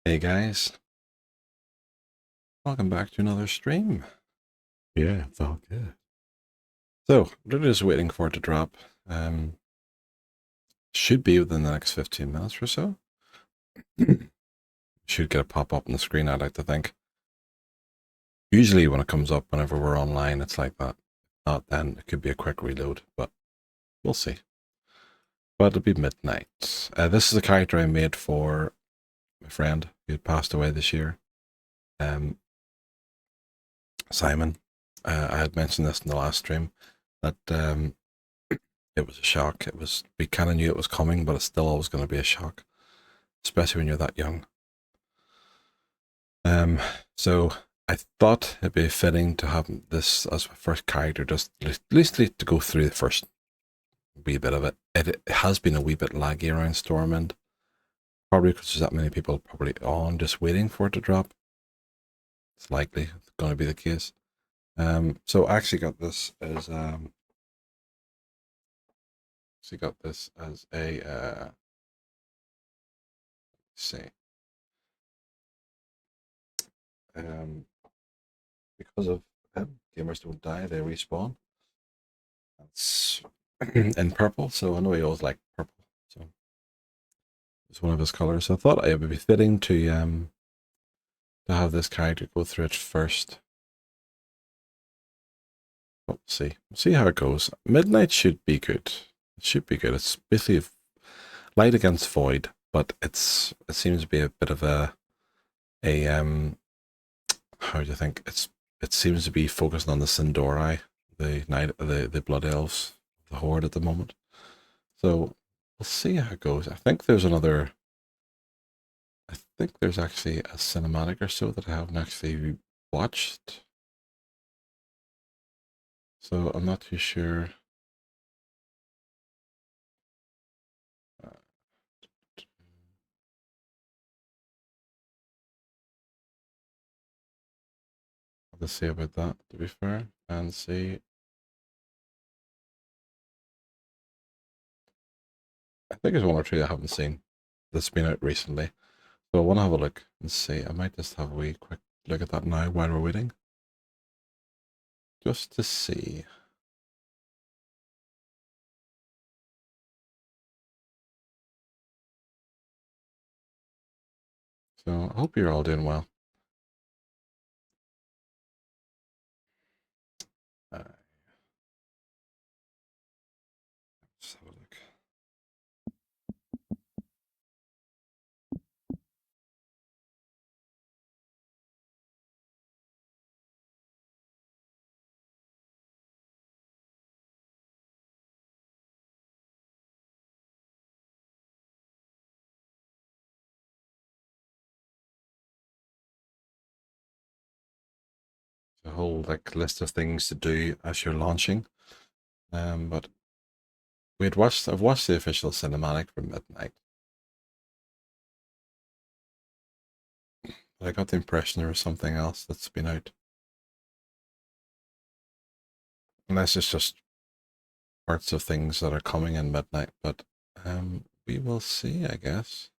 Hey guys, welcome back to another stream. Yeah, it's all good. So, we're just waiting for it to drop. Should be within the next 15 minutes or so. Should get a pop up on the screen, I'd like to think. Usually when it comes up whenever we're online, it's like that. Not then, it could be a quick reload, but we'll see. But it'll be midnight. This is a character I made for my friend who had passed away this year. Um, Simon. I had mentioned this in the last stream, that it was a shock. We kind of knew it was coming, but it's still always going to be a shock, especially when you're that young. So I thought it'd be fitting to have this as my first character, just at least to go through the first wee bit of it. It has been a wee bit laggy around Stormwind, probably because there's that many people probably on just waiting for it to drop. It's likely it's going to be the case. So I actually got this as a say um because of gamers don't die, they respawn. That's in purple, so I know he always liked purple. So it's one of his colors. So I thought it would be fitting to have this character go through it first. But we'll see. We'll see how it goes. Midnight should be good. It should be good. It's basically light against void, but it seems to be a bit of a how do you think? It seems to be focusing on the Sindori, the Blood Elves, the Horde at the moment. So we'll see how it goes. I think there's actually a cinematic or so that I haven't actually watched. So I'm not too sure. Uh, let's see about that, to be fair, and see. I think there's one or two I haven't seen that's been out recently. So I want to have a look and see. I might just have a wee quick look at that now while we're waiting, just to see. So I hope you're all doing well. Uh, just have a look. A whole like list of things to do as you're launching. But I've watched the official cinematic from Midnight. But I got the impression there was something else that's been out. Unless it's just parts of things that are coming in Midnight, but we will see, I guess.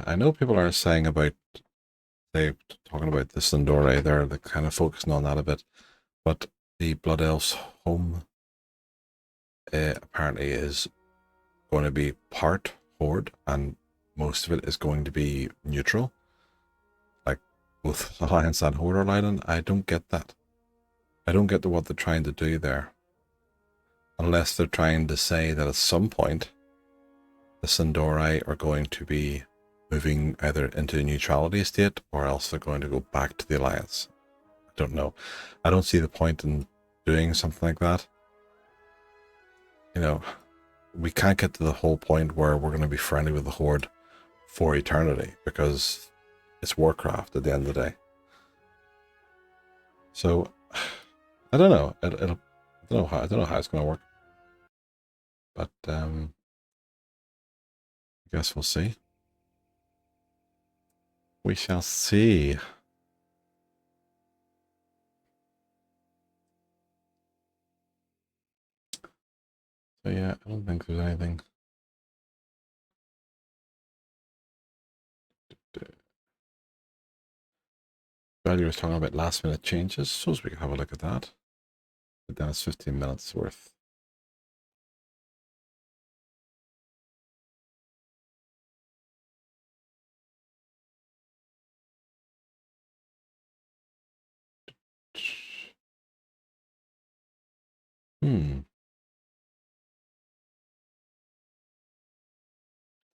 I know people are saying about they talking about the Sindore, they're kind of focusing on that a bit, but the Blood Elves home apparently is going to be part Horde, and most of it is going to be neutral, like both Alliance and Horde are light on. I don't get that. I don't get what they're trying to do there, unless they're trying to say that at some point the Sindori are going to be moving either into a neutrality state or else they're going to go back to the Alliance. I don't know. I don't see the point in doing something like that. You know, we can't get to the whole point where we're going to be friendly with the Horde for eternity because it's Warcraft at the end of the day. So I don't know. I don't know how it's going to work, but I guess we'll see. We shall see. So yeah, I don't think there's anything. Value was talking about last minute changes. Suppose we could have a look at that. But then it's 15 minutes worth.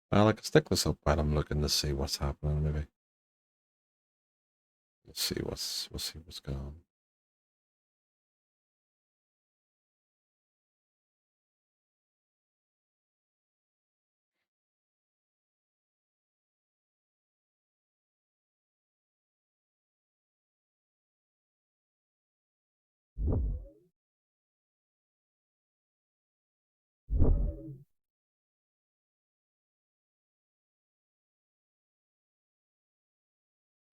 Well, I can stick this up while I'm looking to see what's happening, maybe. We'll see what's going on.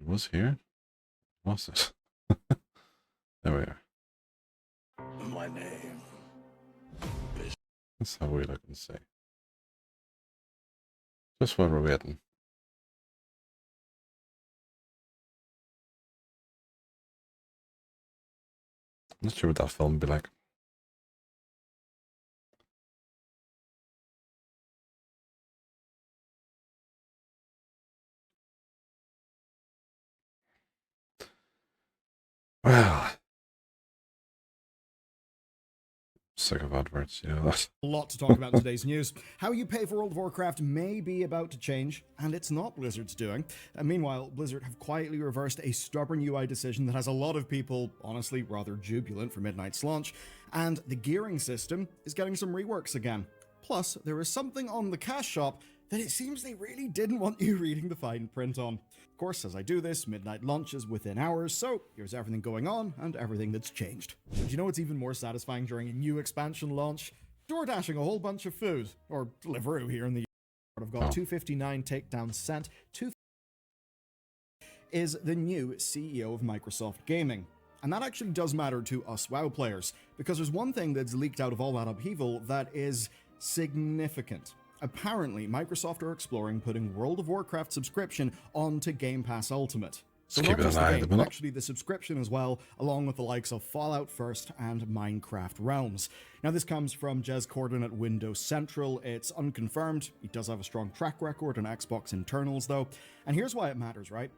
It was here? What's it? There we are. My name. Let's have a wee look and see. Just while we're waiting. I'm not sure what that film would be like. Well, sick of adverts, you know that. A lot to talk about in today's news. How you pay for World of Warcraft may be about to change, and it's not Blizzard's doing. Meanwhile, Blizzard have quietly reversed a stubborn UI decision that has a lot of people, honestly, rather jubilant for Midnight's launch, and the gearing system is getting some reworks again. Plus, there is something on the cash shop that it seems they really didn't want you reading the fine print on. Of course, as I do this, Midnight launches within hours, so here's everything going on and everything that's changed. Do you know what's even more satisfying during a new expansion launch? DoorDashing a whole bunch of food, or Deliveroo here in the I've got 259 takedown sent. Is the new CEO of Microsoft Gaming. And that actually does matter to us WoW players, because there's one thing that's leaked out of all that upheaval that is significant. Apparently, Microsoft are exploring putting World of Warcraft subscription onto Game Pass Ultimate. So Keep not it just the alive, game, isn't it? actually the subscription as well, along with the likes of Fallout First and Minecraft Realms. Now this comes from Jez Corden at Windows Central. It's unconfirmed. He does have a strong track record on Xbox internals though. And here's why it matters, right?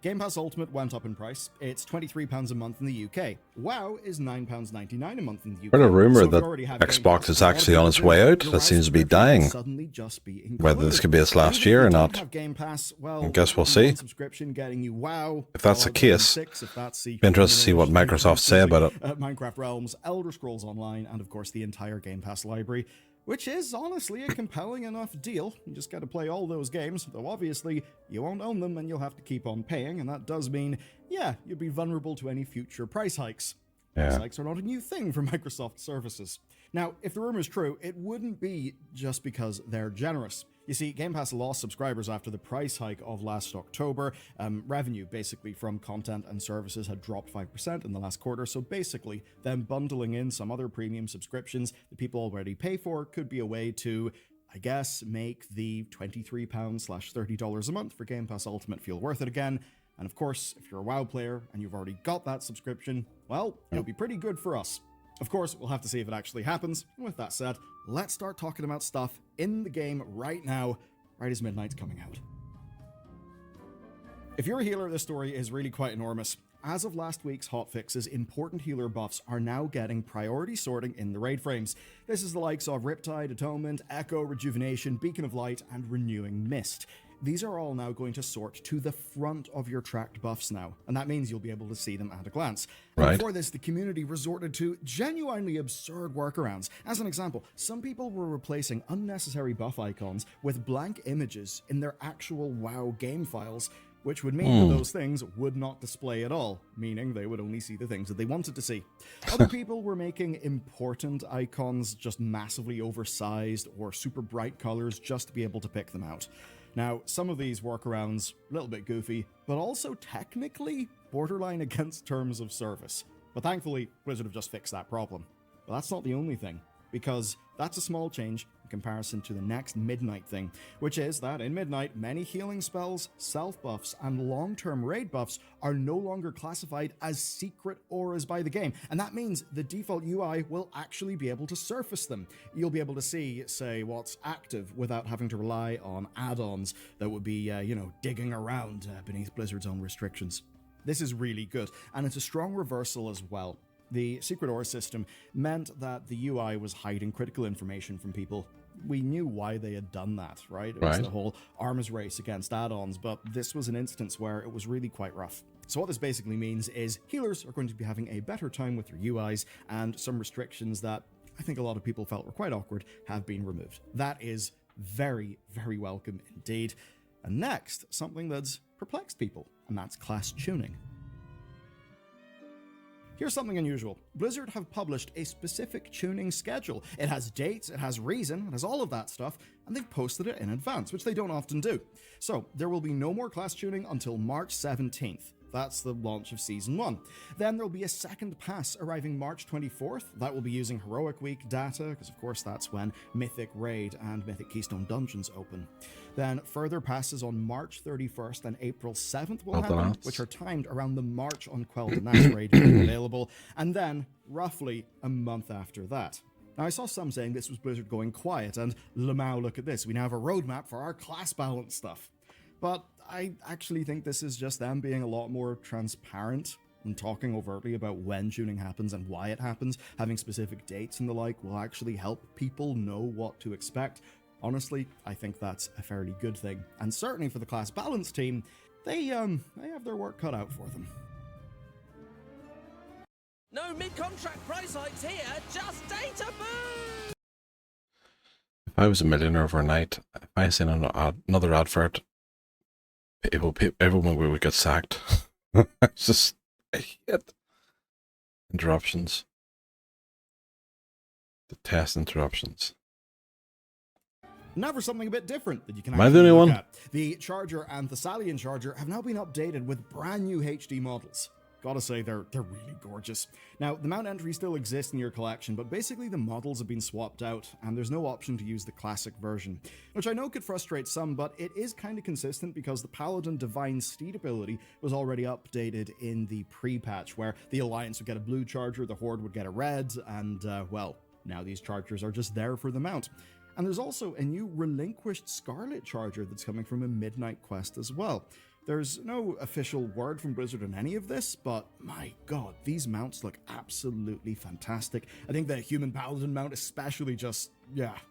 Game Pass Ultimate went up in price. It's £23 a month in the UK. WoW is £9.99 a month in the UK. Heard a rumor So if you that already have Game Xbox Pass, is a lot of actually on people its do, way out. your That WoW seems to be subscription will dying. suddenly just be Whether this included. could be its last And if year you or don't not, have Game Pass, well, I guess we'll one see. subscription getting you WoW, If that's the Fallout case, 76, if that's the be interested to see what Microsoft say about it. Minecraft Realms, Elder Scrolls Online, and of course the entire Game Pass library, which is honestly a compelling enough deal. You just got to play all those games, though obviously you won't own them and you'll have to keep on paying, and that does mean, yeah, you'll be vulnerable to any future price hikes. Yeah. Price hikes are not a new thing for Microsoft services. Now, if the rumor's true, it wouldn't be just because they're generous. You see, Game Pass lost subscribers after the price hike of last October. Revenue, basically, from content and services had dropped 5% in the last quarter, so basically, them bundling in some other premium subscriptions that people already pay for could be a way to, I guess, make the £23/$30 a month for Game Pass Ultimate feel worth it again. And of course, if you're a WoW player and you've already got that subscription, well, it'll be pretty good for us. Of course, we'll have to see if it actually happens. And with that said, let's start talking about stuff in the game right now, right as Midnight's coming out. If you're a healer, this story is really quite enormous. As of last week's hotfixes, important healer buffs are now getting priority sorting in the raid frames. This is the likes of Riptide, Atonement, Echo, Rejuvenation, Beacon of Light, and Renewing Mist. These are all now going to sort to the front of your tracked buffs now, and that means you'll be able to see them at a glance. Right. Before this, the community resorted to genuinely absurd workarounds. As an example, some people were replacing unnecessary buff icons with blank images in their actual WoW game files, which would mean that those things would not display at all, meaning they would only see the things that they wanted to see. Other people were making important icons just massively oversized or super bright colors just to be able to pick them out. Now, some of these workarounds, a little bit goofy, but also technically borderline against terms of service. But thankfully, Blizzard have just fixed that problem. But that's not the only thing. because that's a small change in comparison to the next Midnight thing, which is that in Midnight, many healing spells, self-buffs, and long-term raid buffs are no longer classified as secret auras by the game, and that means the default UI will actually be able to surface them. You'll be able to see, say, what's active without having to rely on add-ons that would be, digging around beneath Blizzard's own restrictions. This is really good, and it's a strong reversal as well. The secret aura system meant that the UI was hiding critical information from people. We knew why they had done that, right? It was the whole arms race against add-ons, but this was an instance where it was really quite rough. So what this basically means is healers are going to be having a better time with their UIs, and some restrictions that I think a lot of people felt were quite awkward have been removed. That is very, very welcome indeed. And next, something that's perplexed people, and that's class tuning. Here's something unusual. Blizzard have published a specific tuning schedule. It has dates, it has reason, it has all of that stuff, and they've posted it in advance, which they don't often do. So there will be no more class tuning until March 17th. That's the launch of Season 1. Then there'll be a second pass arriving March 24th. That will be using Heroic Week data, because of course that's when Mythic Raid and Mythic Keystone Dungeons open. Then further passes on March 31st and April 7th will happen, which are timed around the March on Quel'Danat's raid being available, and then roughly a month after that. Now, I saw some saying this was Blizzard going quiet, and Lamau, look at this, we now have a roadmap for our class balance stuff. But I actually think this is just them being a lot more transparent and talking overtly about when tuning happens and why it happens. Having specific dates and the like will actually help people know what to expect. Honestly, I think that's a fairly good thing. And certainly for the class balance team, they have their work cut out for them. No mid-contract price hikes here, just data boost! If I was a millionaire overnight, if I seen another advert, everyone would get sacked. It's just, I hate interruptions. The test interruptions. Now for something a bit different that you can Am I the only look one? at. The Charger and Thessalian Charger have now been updated with brand new HD models. Gotta say, they're really gorgeous. Now, the mount entry still exists in your collection, but basically the models have been swapped out, and there's no option to use the classic version, which I know could frustrate some, but it is kind of consistent because the Paladin Divine Steed ability was already updated in the pre-patch, where the Alliance would get a blue Charger, the Horde would get a red, and, well, now these Chargers are just there for the mount. And there's also a new Relinquished Scarlet Charger that's coming from a Midnight quest as well. There's no official word from Blizzard on any of this, but my god, these mounts look absolutely fantastic. I think the Human Paladin mount especially just,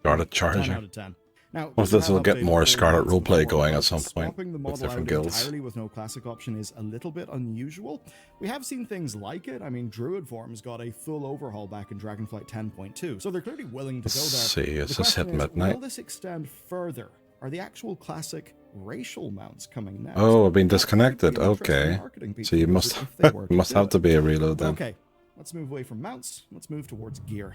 Scarlet Charger. 10 out of 10. Now, Well, this will get updated more all Scarlet mounts roleplay with going at model some outs. point Swapping the with model different out guilds. entirely with no classic option is a little bit unusual. We have seen things like it. I mean, Druid Form's got a full overhaul back in Dragonflight 10.2, so they're clearly willing to go there. See, it's The just question hit is, midnight. will this extend further? Are the actual classic racial mounts coming next? Oh, I've been That could be disconnected. an interesting Okay. marketing piece So you for must Blizzard if they were to must do have it. to be a reload then. Okay, let's move away from mounts. Let's move towards gear.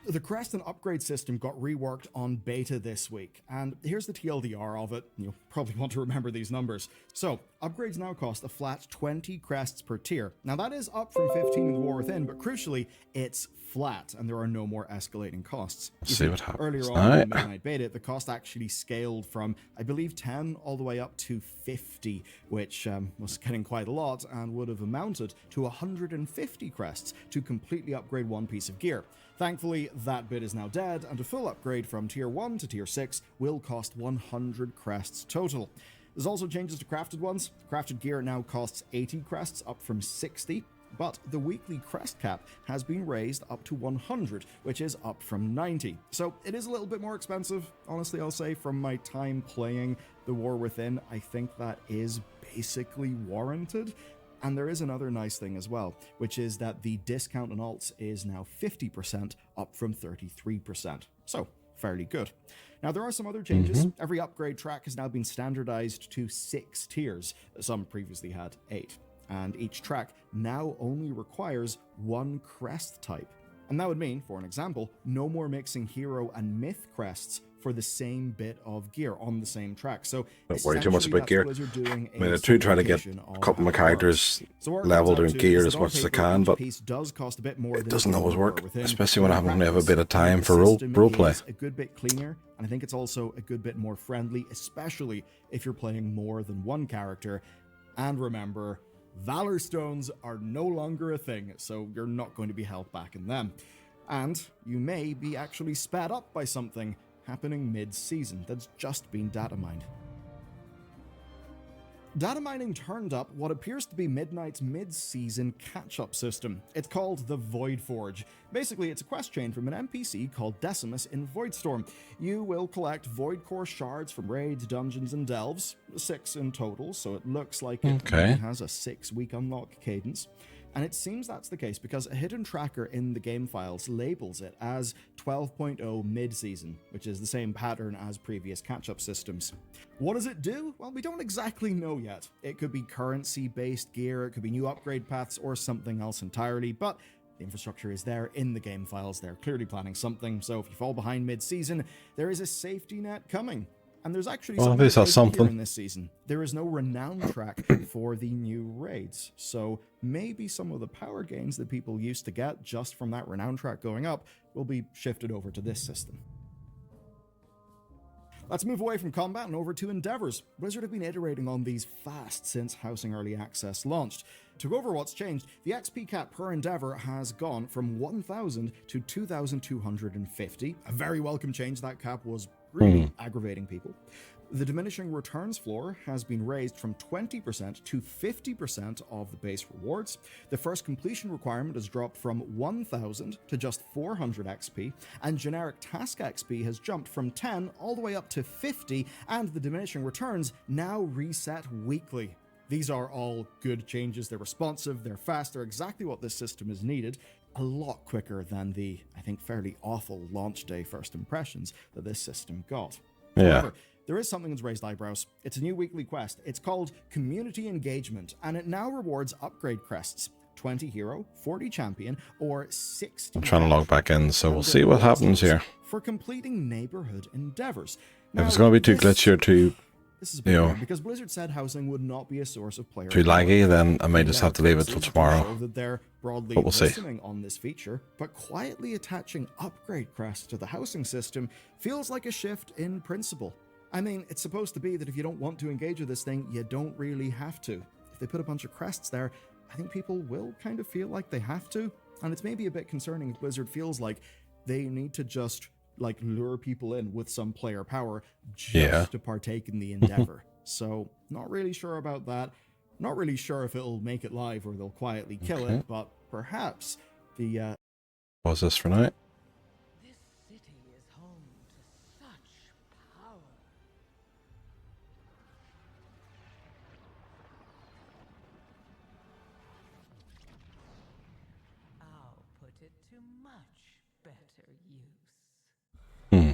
The crest and upgrade system got reworked on beta this week, and here's the TLDR of it. You'll probably want to remember these numbers. So, upgrades now cost a flat 20 crests per tier. Now that is up from 15 in the War Within, but crucially, it's flat, and there are no more escalating costs. Let's see what happens. Earlier on Alright. in the Midnight Beta, the cost actually scaled from, I believe, 10 all the way up to 50, which was getting quite a lot, and would have amounted to 150 crests to completely upgrade one piece of gear. Thankfully, that bit is now dead, and a full upgrade from Tier 1 to Tier 6 will cost 100 crests total. There's also changes to crafted ones. Crafted gear now costs 80 crests, up from 60, but the weekly crest cap has been raised up to 100, which is up from 90. So it is a little bit more expensive, honestly, I'll say. From my time playing The War Within, I think that is basically warranted. And there is another nice thing as well, which is that the discount on alts is now 50%, up from 33%. So, fairly good. Now, there are some other changes. Every upgrade track has now been standardized to 6 tiers. Some previously had 8. And each track now only requires 1 crest type. And that would mean, for an example, no more mixing hero and myth crests for the same bit of gear on the same track. So Don't worry too much essentially about gear. that's Blizzard doing I mean, I do try to get simplification a of couple of my how it works. characters So what it leveled comes in out to gear is as that much on as I paper, can, each but piece does cost a bit more it than doesn't if you always were work, within, especially when I but in only have a practice, bit of I think time the for system roleplay. is a good bit cleaner, and I think it's also a good bit more friendly, especially if you're playing more than one character. And remember, Valor Stones are no longer a thing, so you're not going to be held back in them. And you may be actually sped up by something happening mid-season that's just been data mined. Data mining turned up what appears to be Midnight's mid-season catch-up system. It's called the Void Forge. Basically, it's a quest chain from an NPC called Decimus in Voidstorm. You will collect Void Core shards from raids, dungeons, and delves, 6 in total, so it looks like it Okay. maybe has a 6-week unlock cadence. And it seems that's the case because a hidden tracker in the game files labels it as 12.0 mid-season, which is the same pattern as previous catch-up systems. What does it do? Well, we don't exactly know yet. It could be currency-based gear, it could be new upgrade paths, or something else entirely, but the infrastructure is there in the game files. They're clearly planning something, so if you fall behind mid-season, there is a safety net coming. And there's actually Well, something this has big something. here in this season. There is no renown track for the new raids, so maybe some of the power gains that people used to get just from that renown track going up will be shifted over to this system. Let's move away from combat and over to endeavors. Blizzard have been iterating on these fast since Housing Early Access launched. To go over what's changed, the XP cap per endeavor has gone from 1,000 to 2,250. A very welcome change. That cap was really aggravating people. The diminishing returns floor has been raised from 20% to 50% of the base rewards. The first completion requirement has dropped from 1,000 to just 400 XP, and generic task XP has jumped from 10 all the way up to 50, and the diminishing returns now reset weekly. These are all good changes. They're responsive, they're fast, they're exactly what this system is needed. A lot quicker than the, I think, fairly awful launch day first impressions that this system got. Yeah. However, there is something that's raised eyebrows. It's a new weekly quest. It's called Community Engagement, and it now rewards upgrade crests. 20 hero, 40 champion, or 60... I'm trying to log back in, so we'll see what happens here. ...for completing neighborhood endeavors. If it's going to be too glitchy or too This is a you bit know, weird, because Blizzard said housing would not be a source of player too power. laggy, then I may just have to leave it till tomorrow. Show that they're broadly But we'll see. listening on this feature, but quietly attaching upgrade crests to the housing system feels like a shift in principle. I mean, it's supposed to be that if you don't want to engage with this thing, you don't really have to. If they put a bunch of crests there, I think people will kind of feel like they have to, and it's maybe a bit concerning if Blizzard feels like they need to just like lure people in with some player power just to partake in the endeavor. So not really sure about that. Not really sure if it'll make it live or they'll quietly kill Okay. it, but perhaps the Pause this for now. This city is home to such power. I'll put it to much better use. Hmm.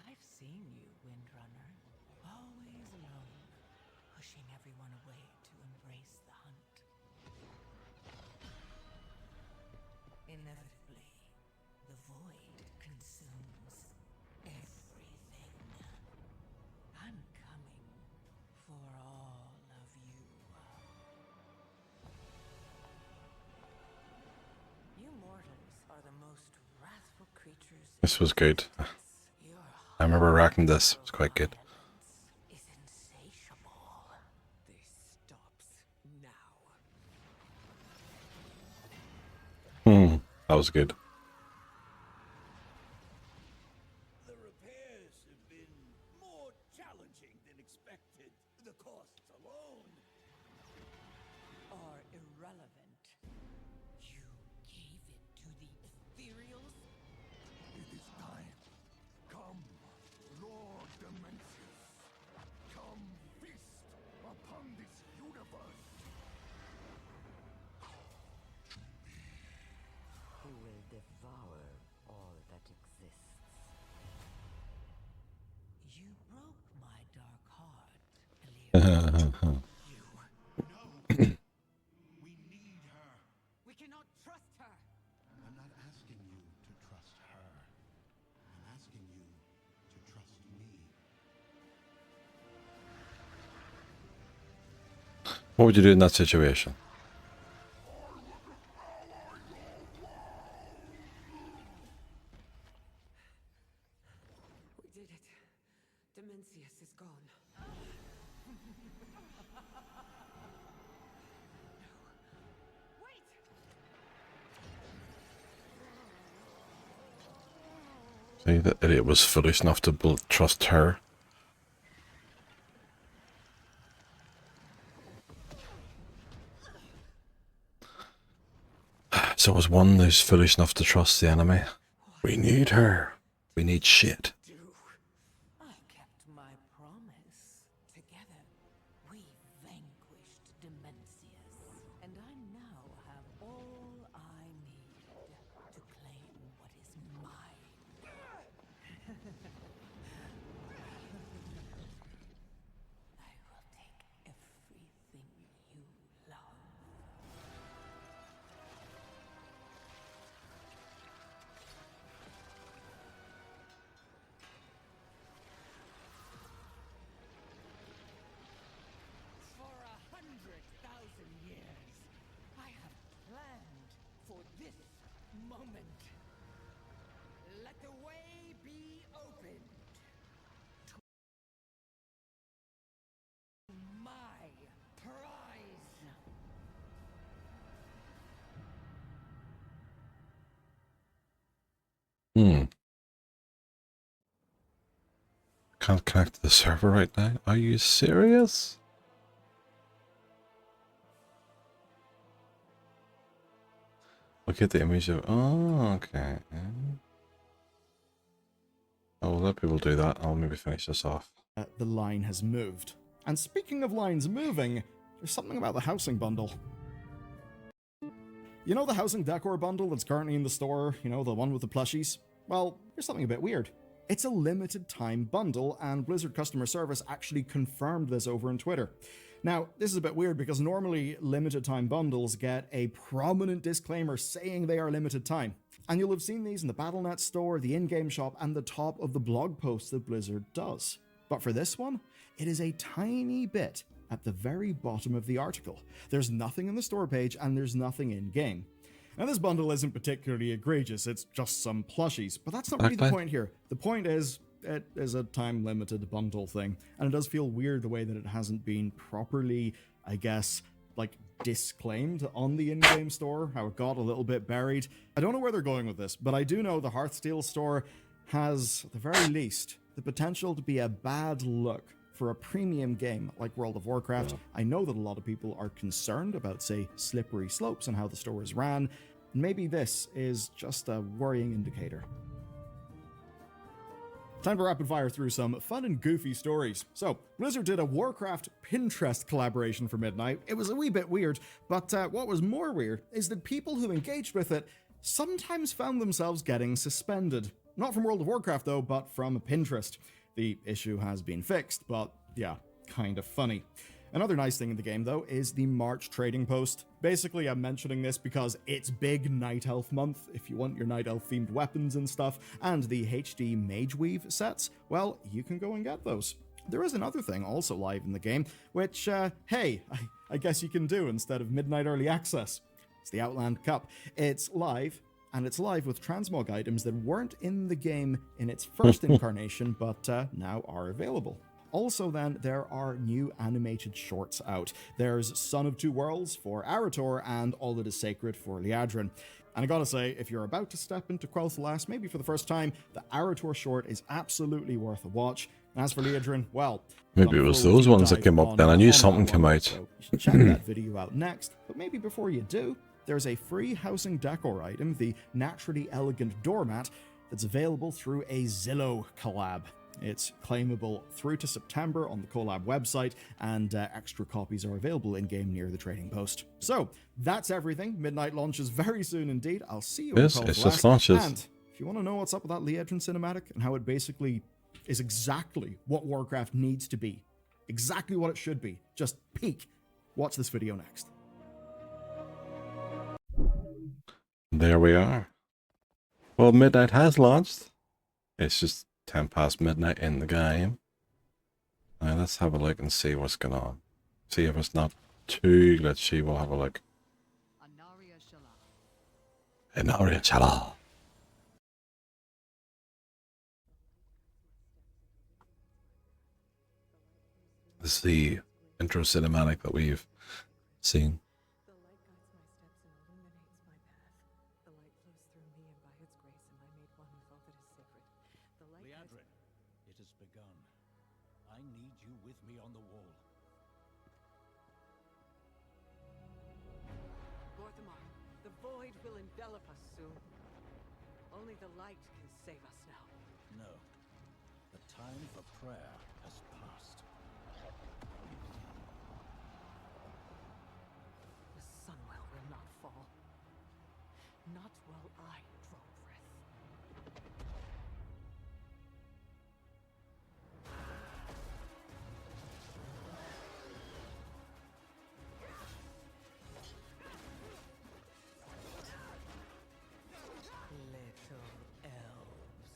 I've seen you, Windrunner. Always alone, pushing everyone away to embrace the hunt. Inevitably, the void consumes everything. I'm coming for all of you. You mortals are the most wrathful creatures. This was good. Your I remember racking this. It was quite good. violence is insatiable. This stops now. That was good. The repairs have been more challenging than expected. The costs alone. Are irrelevant. You gave it to the ethereals? It is time. Come, Lord Dimensius. Come feast upon this universe. Who will devour all that exists. You broke my dark heart, Elio. trust her. I'm not asking you to trust her. I'm asking you to trust me. What would you do in that situation? We did it. Demencius is gone. Wait! See, the idiot was foolish enough to trust her. So was one who's foolish enough to trust the enemy. We need her. We need shit. I kept my promise. Together, we vanquished Demencius. And I now have all I need to claim what is mine. I will take everything you love. For 100,000 years, I have planned for this moment. Let the way be opened to my prize. Can't connect to the server right now. Are you serious? Look at the image of. Oh, okay. I'll let people do that. I'll maybe finish this off. The line has moved. And speaking of lines moving, there's something about the housing bundle. You know the housing decor bundle that's currently in the store? You know, the one with the plushies? Well, there's something a bit weird. It's a limited time bundle, and Blizzard customer service actually confirmed this over on Twitter. Now, this is a bit weird because normally limited time bundles get a prominent disclaimer saying they are limited time. And you'll have seen these in the Battle.net store, the in-game shop, and the top of the blog post that Blizzard does. But for this one, it is a tiny bit at the very bottom of the article. There's nothing in the store page and there's nothing in-game. Now this bundle isn't particularly egregious, it's just some plushies, but that's not really the point here. The point is, it is a time-limited bundle thing, and it does feel weird the way that it hasn't been properly, I guess, like, disclaimed on the in-game store, how it got a little bit buried. I don't know where they're going with this, but I do know the Hearthstone store has, at the very least, the potential to be a bad look for a premium game like World of Warcraft. I know that a lot of people are concerned about, say, slippery slopes and how the store is ran. Maybe this is just a worrying indicator. Time to rapid fire through some fun and goofy stories. So, Blizzard did a Warcraft Pinterest collaboration for Midnight. It was a wee bit weird, but what was more weird is that people who engaged with it sometimes found themselves getting suspended. Not from World of Warcraft though, but from Pinterest. The issue has been fixed, but yeah, kind of funny. Another nice thing in the game, though, is the March trading post. Basically, I'm mentioning this because it's big Night Elf month. If you want your Night Elf themed weapons and stuff, and the HD Mage Weave sets, well, you can go and get those. There is another thing also live in the game, which, hey, I guess you can do instead of Midnight Early Access. It's the Outland Cup. It's live, and it's live with transmog items that weren't in the game in its first incarnation, but now are available. Also then, there are new animated shorts out. There's Son of Two Worlds for Arator and All That Is Sacred for Liadrin. And I gotta say, if you're about to step into Quel'Thalas, maybe for the first time, the Arator short is absolutely worth a watch. And as for Liadrin, well... Maybe it was those ones that came up then. I knew something came out. So you should check that video out next, but maybe before you do, there's a free housing decor item, the Naturally Elegant Doormat, that's available through a Zillow collab. It's claimable through to September on the collab website, and extra copies are available in-game near the trading post. So, that's everything. Midnight launches very soon indeed. I'll see you in Quel'Thalas. Yes, it just launches. And if you want to know what's up with that Liadrin cinematic and how it basically is exactly what Warcraft needs to be, exactly what it should be, just peak, watch this video next. There we are. Well, midnight has launched. It's just 10 past midnight in the game. Now let's have a look and see what's going on. See if it's not too glitchy. We'll have a look. Inaria Chala. This is the intro cinematic that we've seen. The light guides my steps and illuminates my path. The light flows through me, and by its grace am I made one with all that is sacred. The light Leandrin, it has begun. I need you with me on the wall. Gorthamar, the void will envelop us soon. Only the light can save us now. No. The time for prayer has passed. The Sunwell will not fall. Not while I draw breath. Little elves.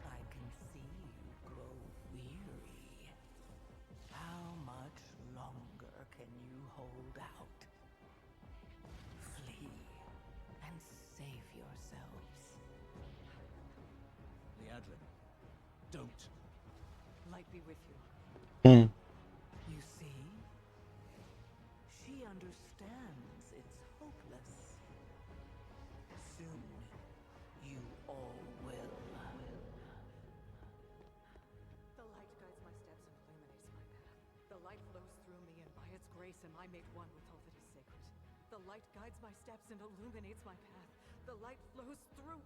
I can see you grow weary. How much longer can you hold out? Flee and save yourselves. Leandrin, don't. Light be with you. You see? She understands it's hopeless. Soon, you all will. The light guides my steps and illuminates my path. The light flows through me, and by its grace am I made one with all that is sacred. The light guides my steps and illuminates my path. The light flows through.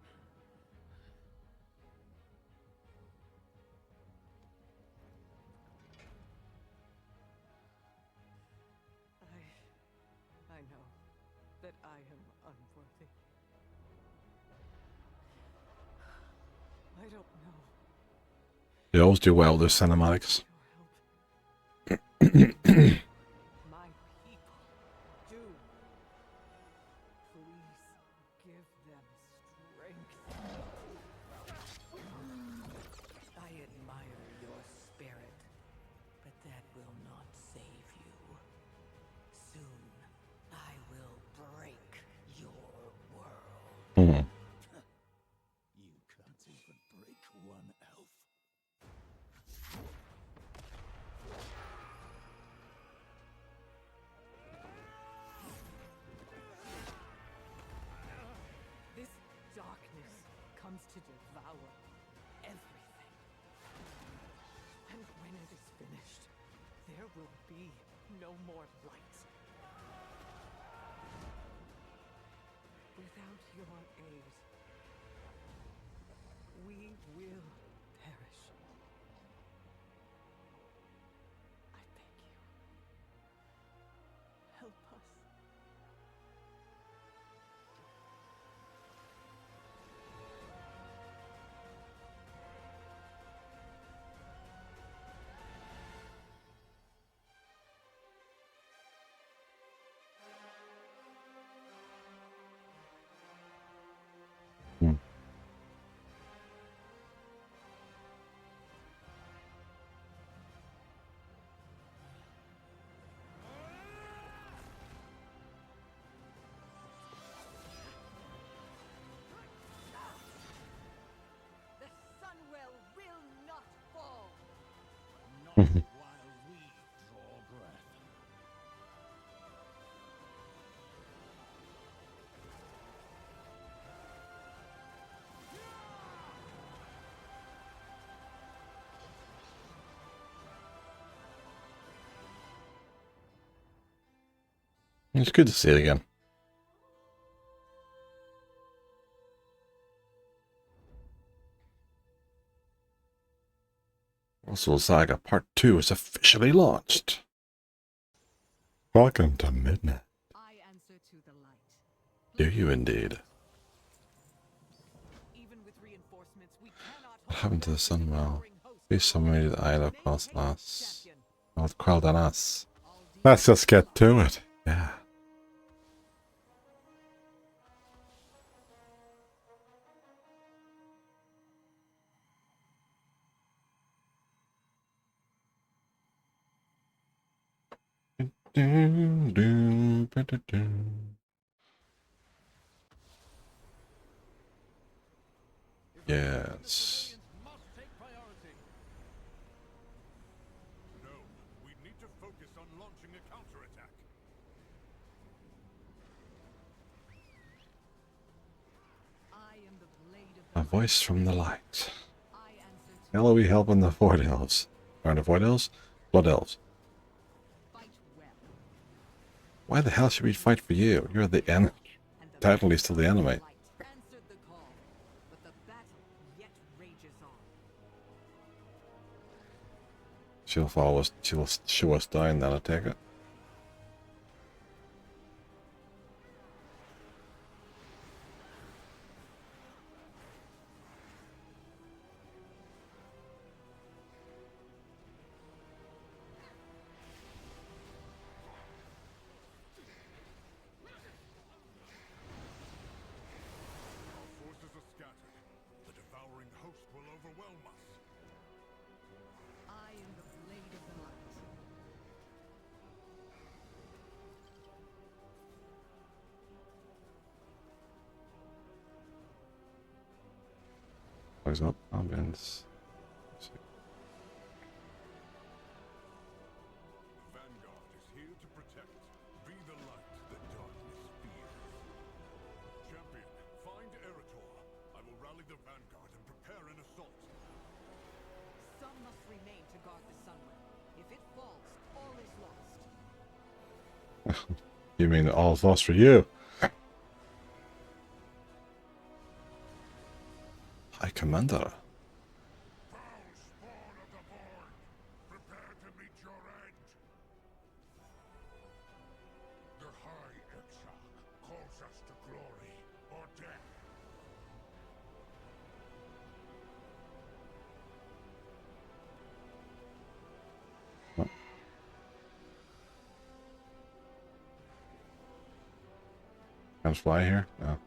I know that I am unworthy. I don't know. You always do well with those cinematics. Your help. My people do. Please give them strength. I admire your spirit, but that will not save you. Soon, I will break your world. You can't even break one elf. This darkness comes to devour everything. And when it is finished, there will be no more light. Without your aid, we will perish. I beg you, help us. The Sunwell will not fall. Not while we draw breath. It's good to see it again. Also, Saga Part 2 is officially launched. Welcome to midnight. I answer to the light. Do you indeed? Even with reinforcements, we cannot What happened to the Sunwell? We summoned the Isle of Crosslas. North Queldanas. Let's just get to it. Doom, doom, ba-da-doom. Yes. Must take priority. No, we need to focus on launching a counterattack. I am the blade of A the voice from the light. I answer to How are we helping the Void Elves? Or the Void Elves? Blood Elves. fight well. Why the hell should we fight for you? You're the enemy. And the Technically still the enemy. light answered the call, but the battle yet rages on. She'll follow us. She'll show us down, then I take it. Forces are scattered. The devouring host will overwhelm us. I am the blade of the light. Close up. Ambience. Vanguard is here to protect. Be the light that darkness fears. Champion, find Eretor. I will rally the Vanguard and prepare an assault. Some must remain to guard the sunway. If it falls, all is lost. You mean all's lost for you? High Commander. Foul spawn of the Void! Prepare to meet your end! The High Exarch calls us to glory or death. Can I fly here? No.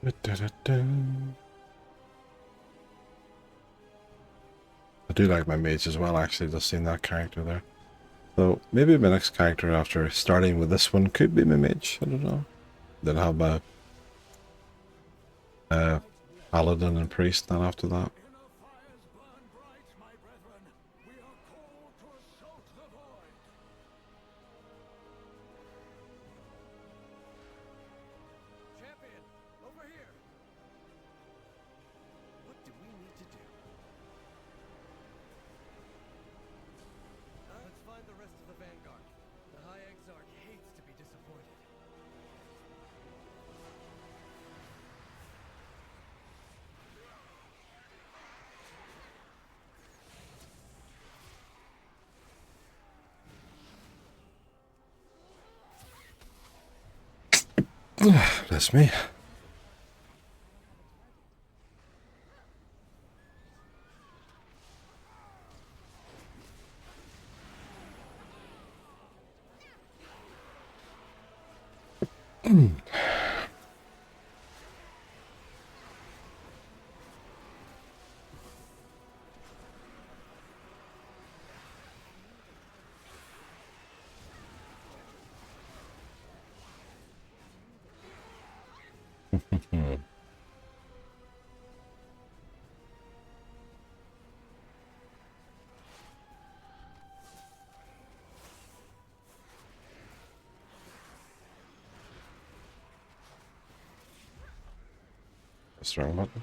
Da-da-da-da. I do like my mage as well, actually, just seeing that character there. So maybe my next character after starting with this one could be my mage. I don't know. Then have my paladin and priest then after that. Inner fires burn bright, my brethren. We are called to assault the Void. Champion, over here. What do we need to do? Let's find the rest of the Vanguard. The High Exarch hates to be disappointed. That's me. That's the wrong button.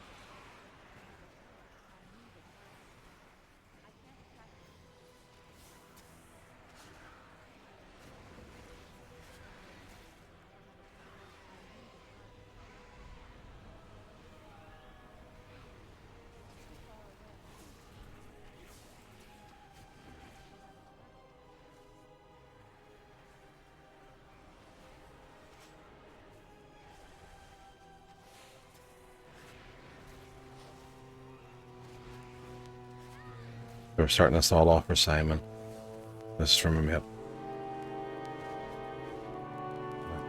They're starting us all off for Simon. This is from him, yep.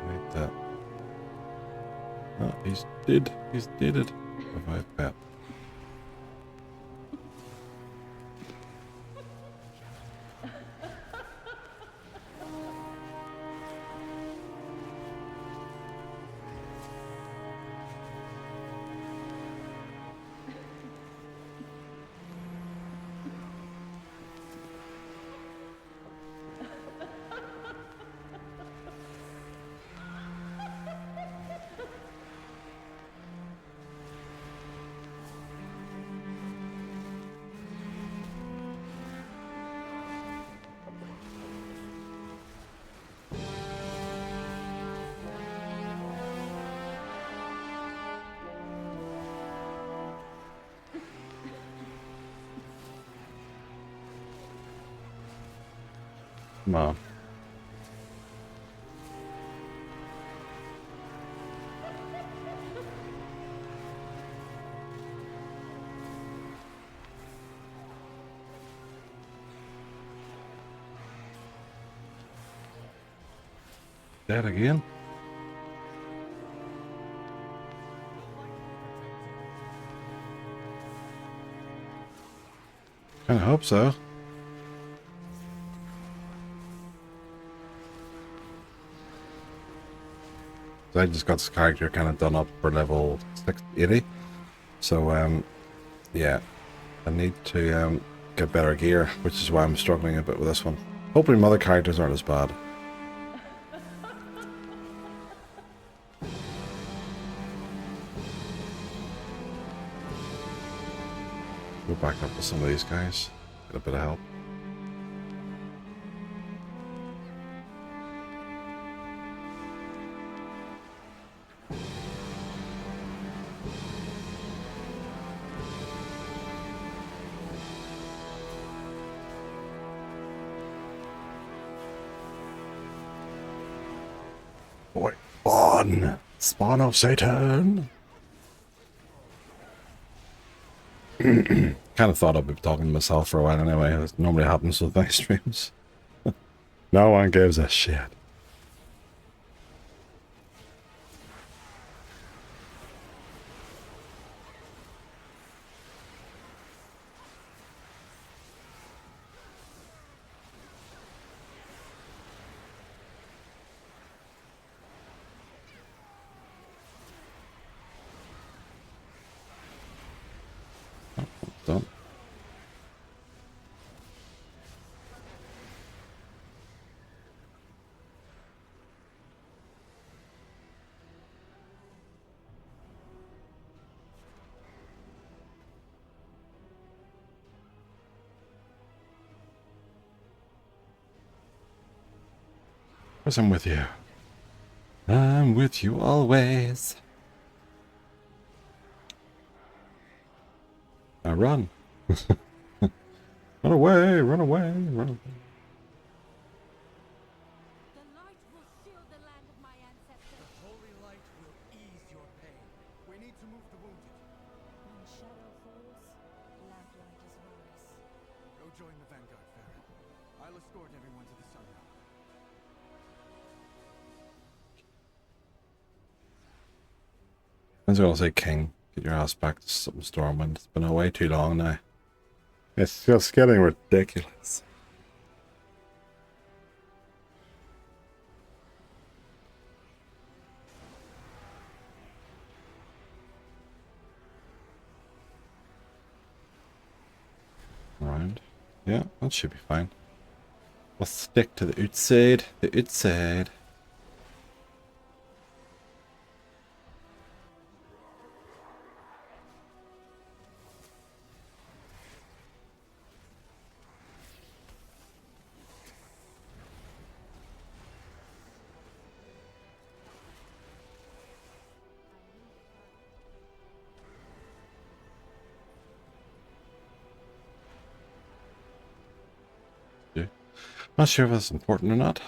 Wait, that. Oh, he's dead. He's dead. Revive Pep. Come on. Dead again? I hope so. I just got this character kind of done up for level 680. So, yeah, I need to get better gear, which is why I'm struggling a bit with this one. Hopefully my other characters aren't as bad. Go back up with some of these guys, get a bit of help. Boy, spawn! Spawn of Satan! Kind of thought I'd be talking to myself for a while anyway. That normally happens with my streams. No one gives a shit. Done. Because I'm with you. I'm with you always. Now run. Run away, run away, run away. The light will shield the land of my ancestors. Holy light will ease your pain. We need to move the wounded. When shadow falls, lamplight is rise. Go join the vanguard, Farron. I'll escort everyone to the sunrock. I was gonna say King. Get your ass back to something Stormwind. It's been away too long now. It's just getting ridiculous. Around. Yeah, that should be fine. We'll stick to the outside. The outside. Not sure if that's important or not.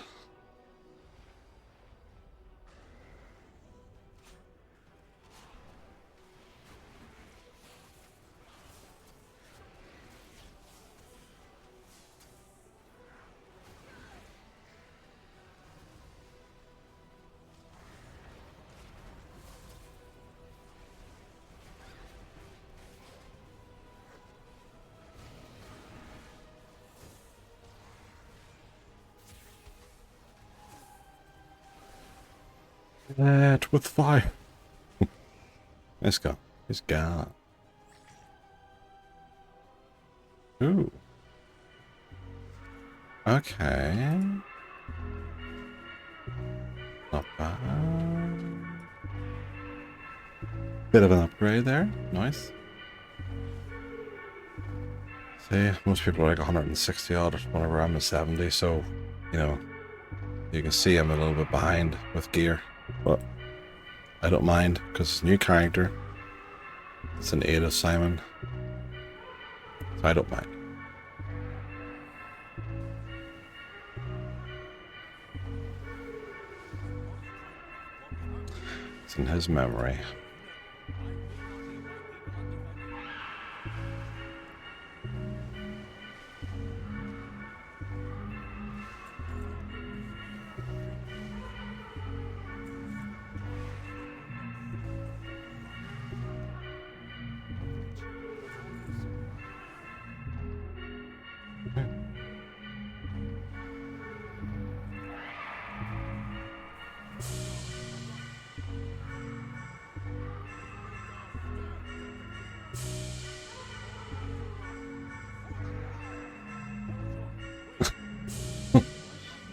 That with fire. Let's go. He's gone. Ooh. Okay. Not bad. Bit of an upgrade there. Nice. See, most people are like 160 odd, whenever I'm at 70, so, you know, you can see I'm a little bit behind with gear. But I don't mind, because it's a new character. It's an 8 of Simon. So I don't mind. It's in his memory.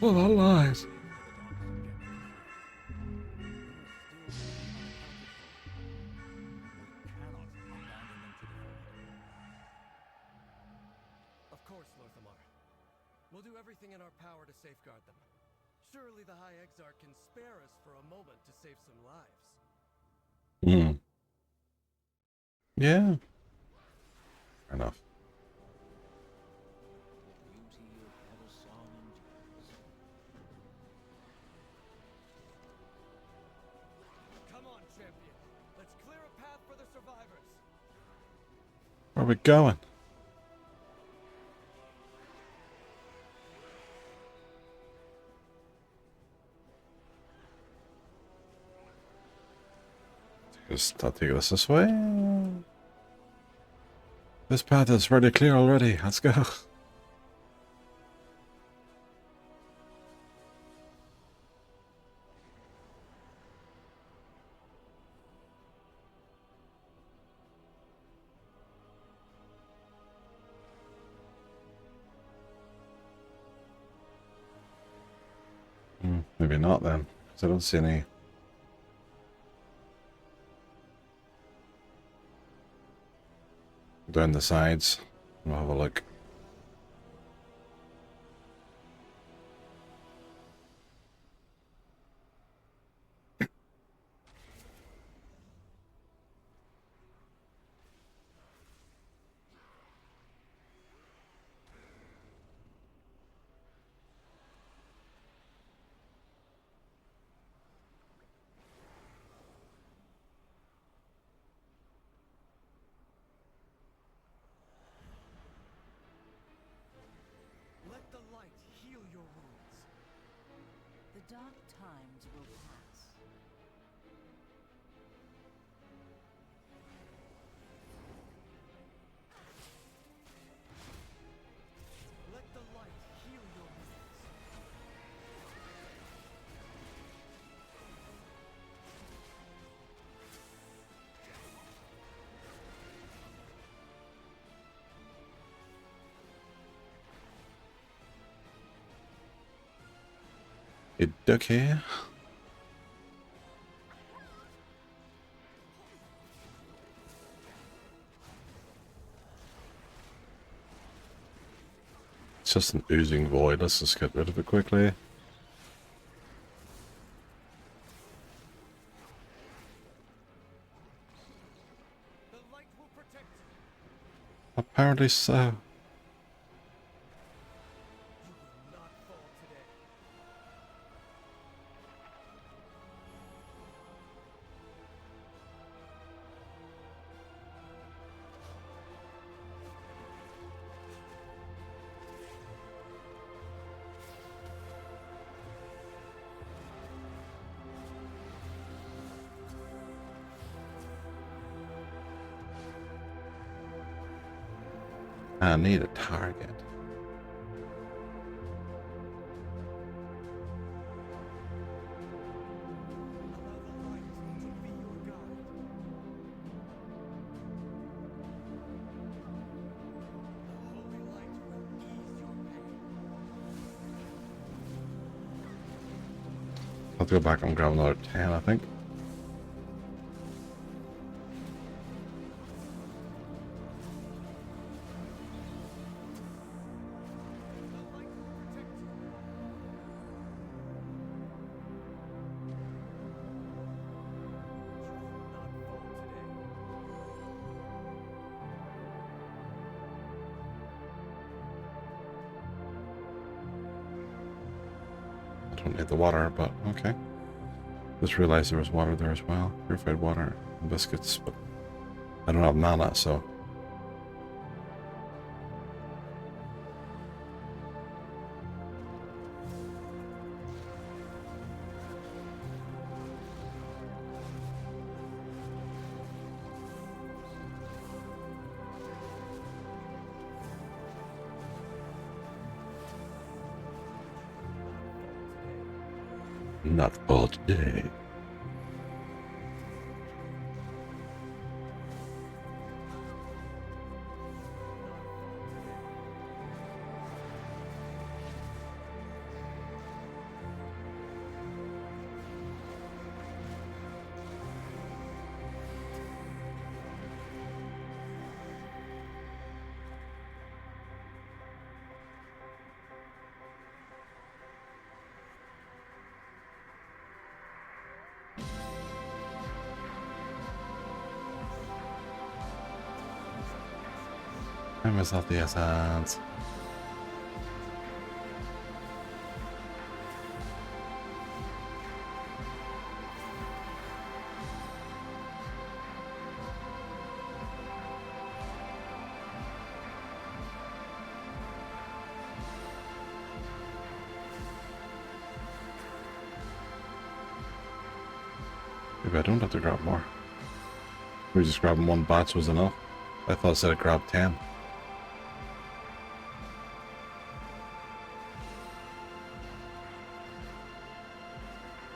Well, that lies. Of course, Lorthamar. We'll do everything in our power to safeguard them. Surely the High Exarch can spare us for a moment to save some lives. Yeah. Fair enough. Come on, champion. Let's clear a path for the survivors. Where are we going? I'll take us this way. This path is pretty clear already. Let's go. Maybe not then, because I don't see any. Down the sides. We'll have a look. Let the light heal your wounds. The dark times will pass. Let the light heal your wounds. A duck here. It's just an oozing void. Let's just get rid of it quickly. The light will protect you. Apparently so. You will not fall today. I need a target. Allow have to go back and grab another 10, I think. I don't need the water, but okay. Just realized there was water there as well. Purified water and biscuits, but I don't have mana, so. Not for today. Time is of the essence. Maybe I don't have to grab more. Maybe just grabbing one batch was enough. I thought I said I grabbed 10.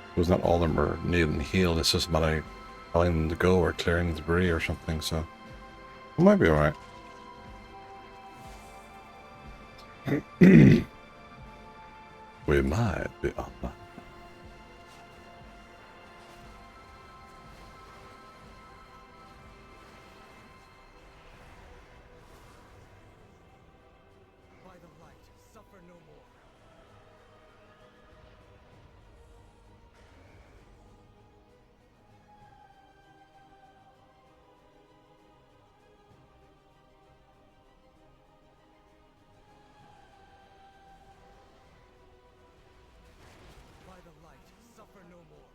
It was not all of them are needing healed, it's just a matter of telling them to go or clearing the debris or something, so it might be alright. We might be alright. By the light, suffer no more. By the light, suffer no more.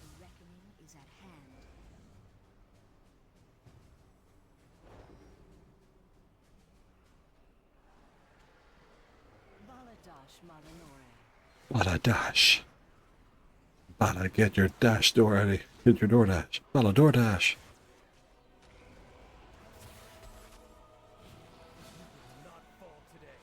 The reckoning is at hand. Baladash Marinore. Bada dash. Bada get your dash door ready. Get your door dash. Bada door dash. Not fall today.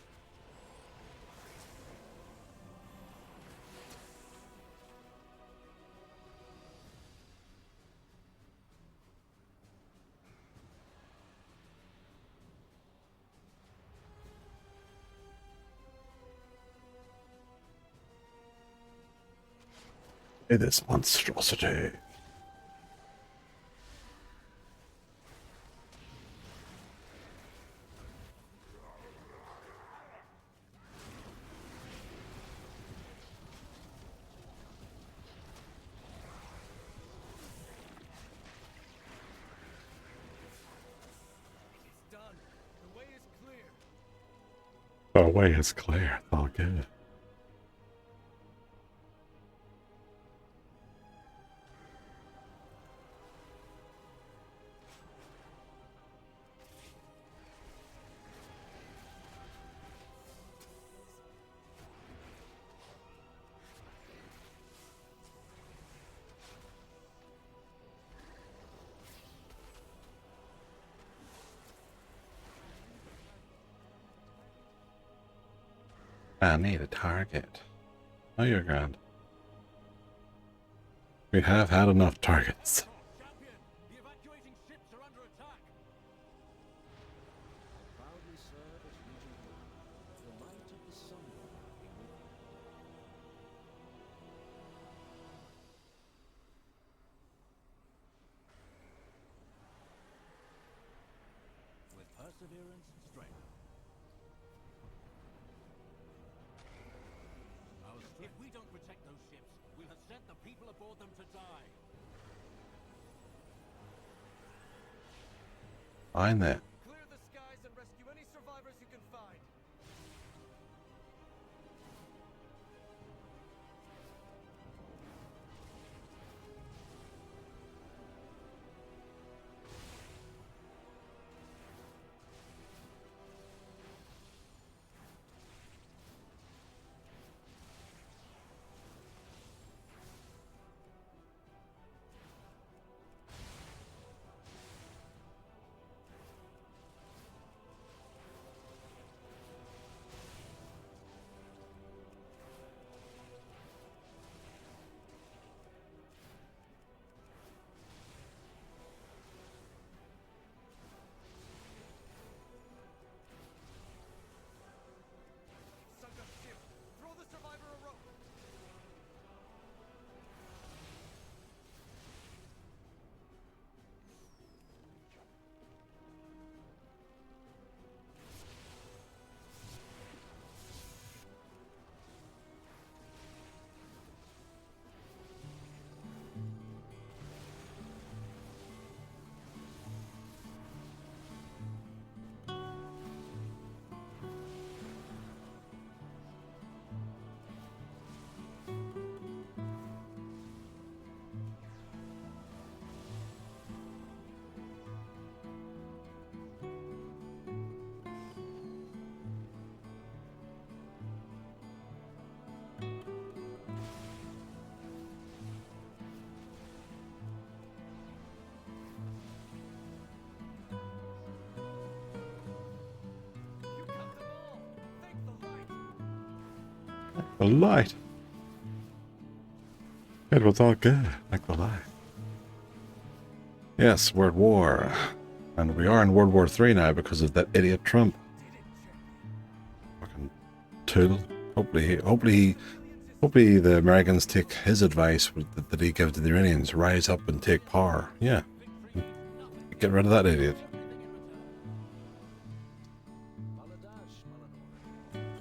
It is monstrosity. It's done. The way is clear. The way is clear. It's all good. I need a target. Oh, you're grand. We have had enough targets. Champion, the evacuating ships are under attack. Proudly serve as Winterhelm. The light of the sun be with you. Perseverance, strength. If we don't protect those ships, we'll have sent the people aboard them to die. Fine there. Clear the skies and rescue any survivors you can find. Sunk a ship. Throw the survivor a rope. You cut them all. Thank the light. The light. It was all good, like the light. Yes, World War. And we are in World War III now because of that idiot Trump. Fucking tool. Hopefully the Americans take his advice that he gave to the Iranians. Rise up and take power. Yeah. Get rid of that idiot.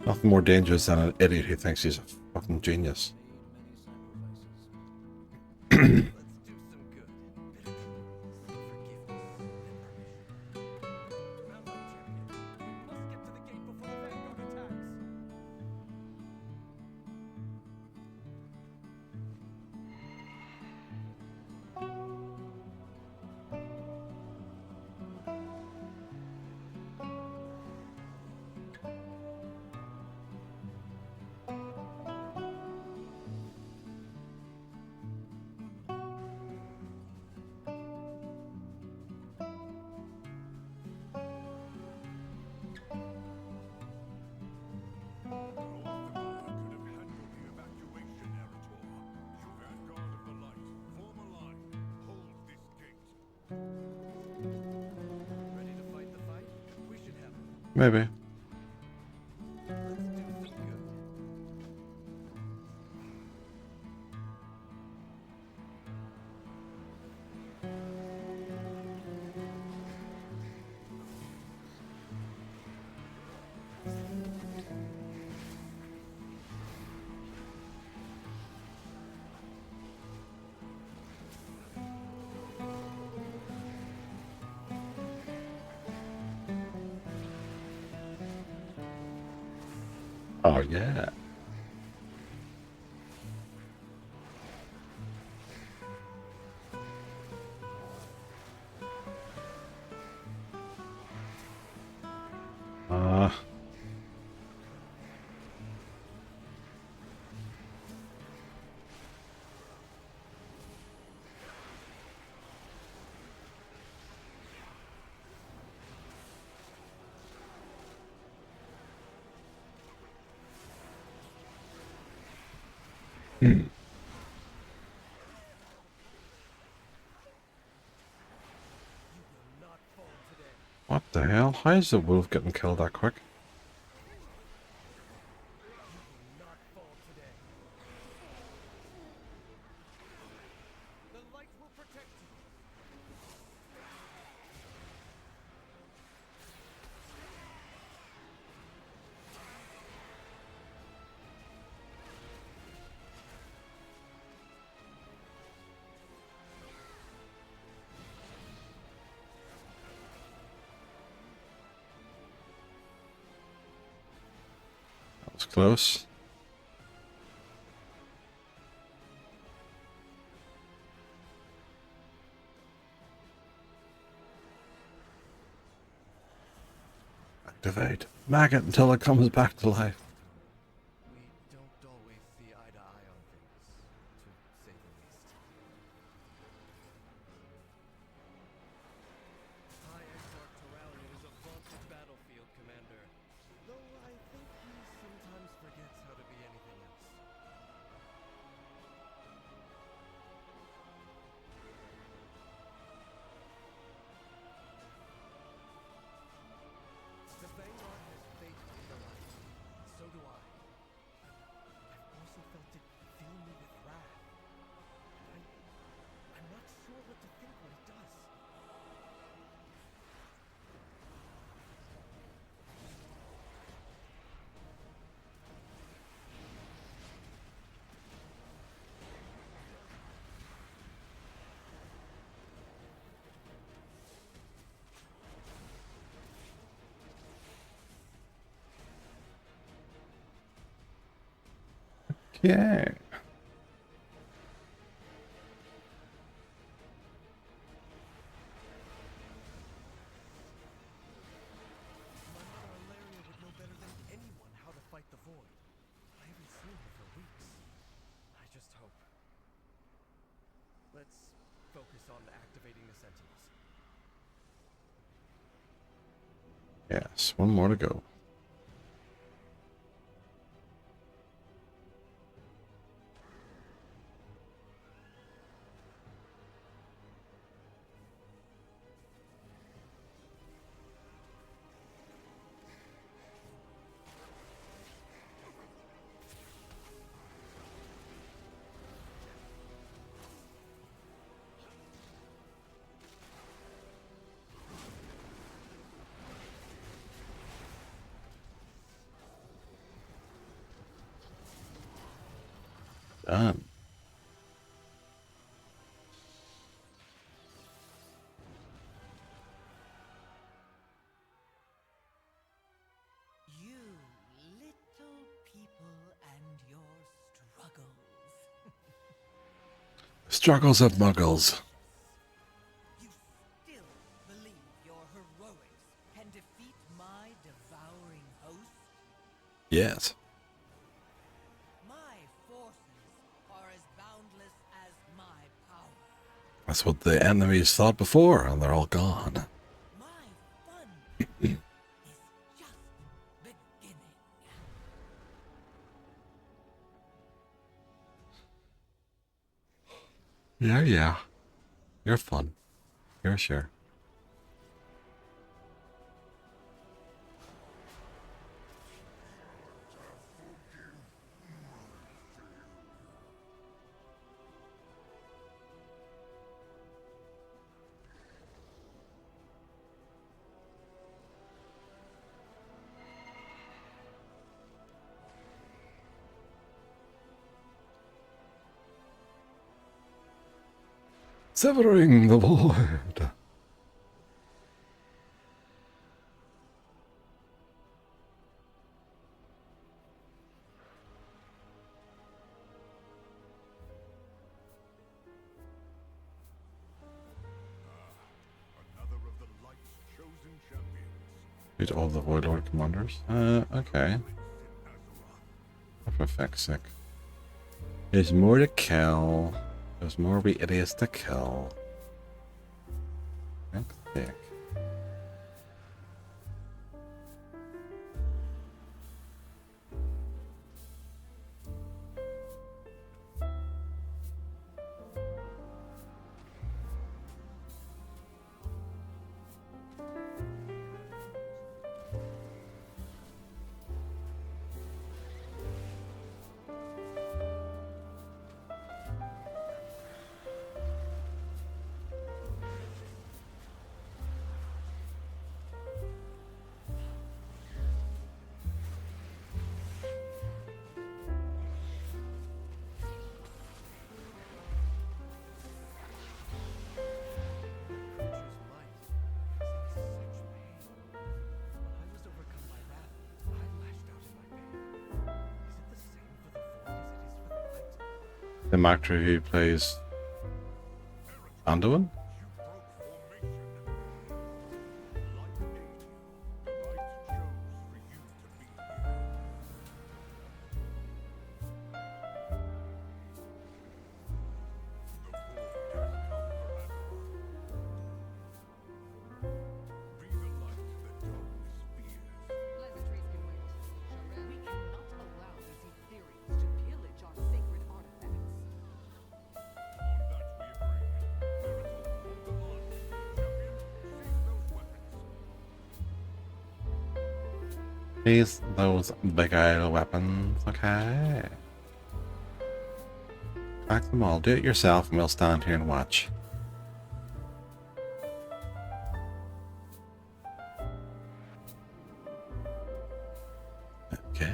Nothing more dangerous than an idiot who thinks he's a fucking genius. Let's do some good. Mount up, champion. We must get to the gate before the vanguard attacks. Novella could have handled the evacuation, Eretor. Vanguard of the Light, form a line. Hold this gate. Ready to fight the fight? We should have it. Maybe. Let's do some good. Oh yeah. Not fall today. What the hell? How is the wolf getting killed that quick? Not fall today. The light will protect you. It's close. Activate. Maggot until it comes back to life. We don't always see eye to eye on things, to say the least. High Exarch Toralion is a vaunted battlefield commander, though I think he sometimes forgets how to be anything else. The Vanguard has faith in the light. So do I. I've also felt it fill me with wrath. I'm not sure what to think when it does. Yeah. My mother Ilaria would know better than anyone how to fight the Void. I haven't seen her for weeks. I just hope. Let's focus on activating the Sentinels. Yes, one more to go. Done. You little people and your struggles. Struggles of muggles. You still believe your heroics can defeat my devouring host? Yes. My forces are as boundless as my power. That's what the enemies thought before, and they're all gone. My fun is just beginning. Yeah. You're fun. You're sure. Severing the void. Another of the light's chosen champions. Beat all the Void Lord commanders. Okay. For fuck's sake. There's more to kill. There's more we idiots to kill. Thick. The actor who plays Anduin? You broke formation. Light aid you. The light chose for you to be here. The void has come forever. Be the light that darkness fears. Pleasantries can wait. Sharem, we cannot allow these Ethereals to pillage our sacred artifacts. On that we agree. Eritol, hold the line. Champion, seize those weapons. These those big old weapons, okay. Crack them all. Do it yourself and we'll stand here and watch. Okay.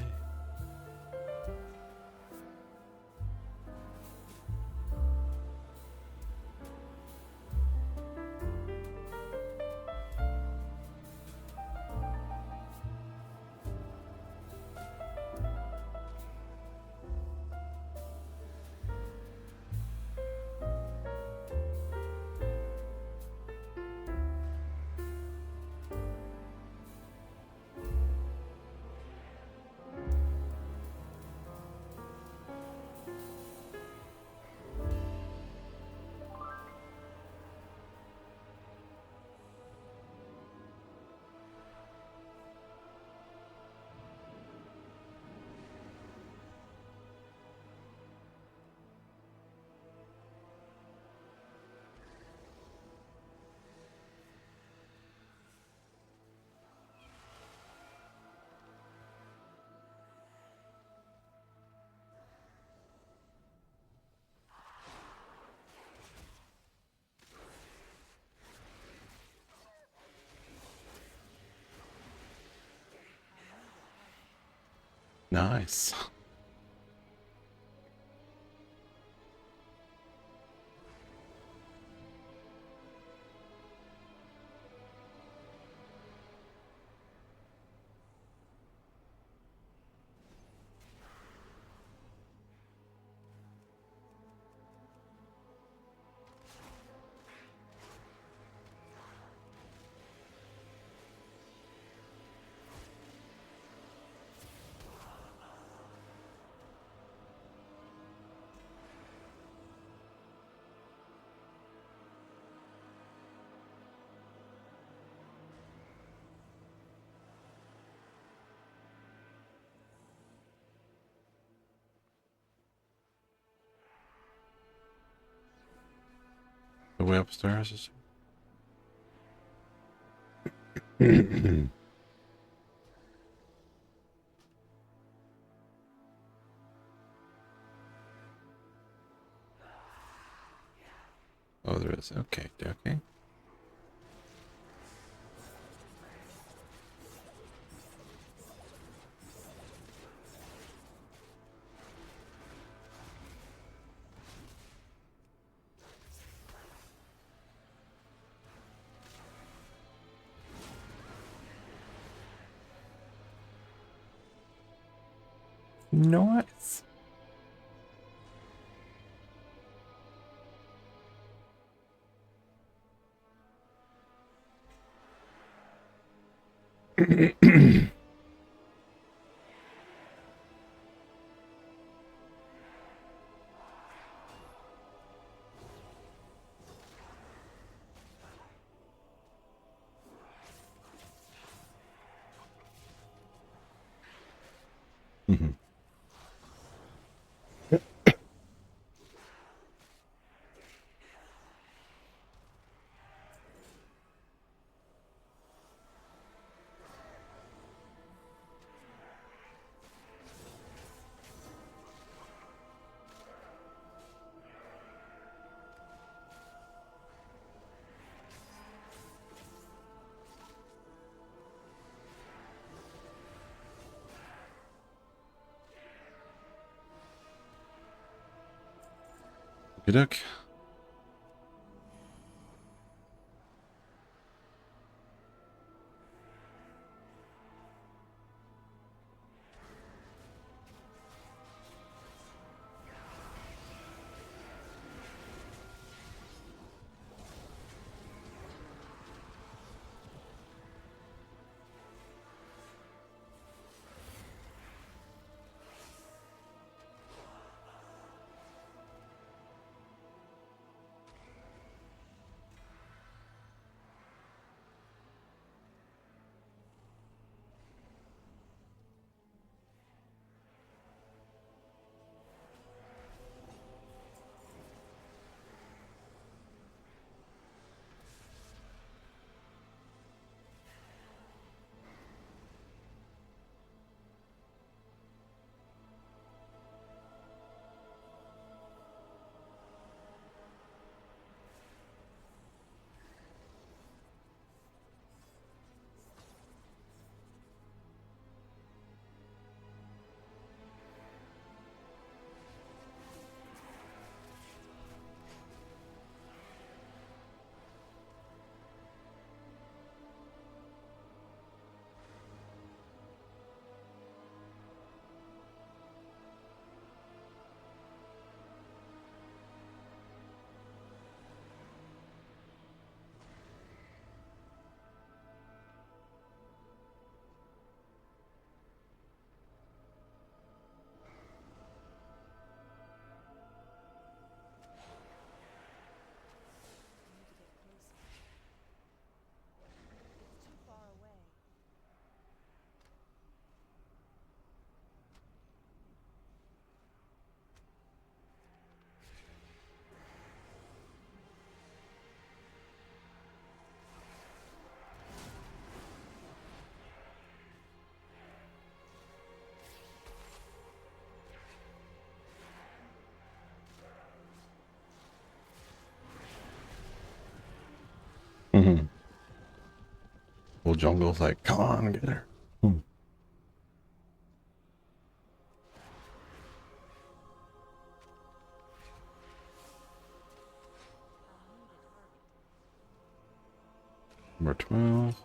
Nice. The way upstairs is. Oh, there is. Okay, okay. Nice. Mhm. Good luck. Whole jungle's like, come on, get her. Number 12.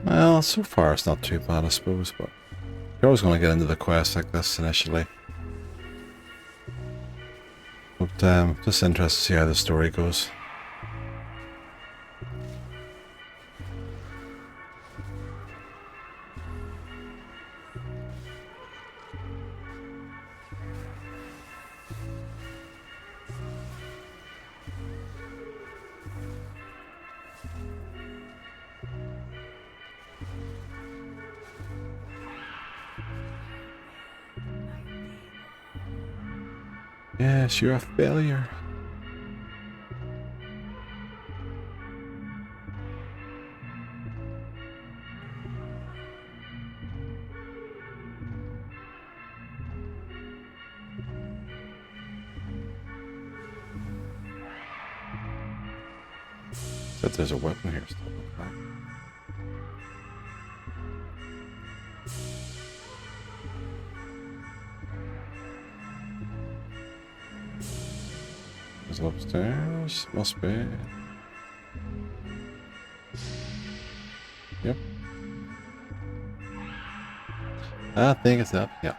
Well, so far it's not too bad, I suppose, but you're always going to get into the quest like this initially. But just interested to see how the story goes. Yes, you're a failure. Except there's a weapon here still. Okay. Is it upstairs? Must be. Yep. I think it's up. Yep.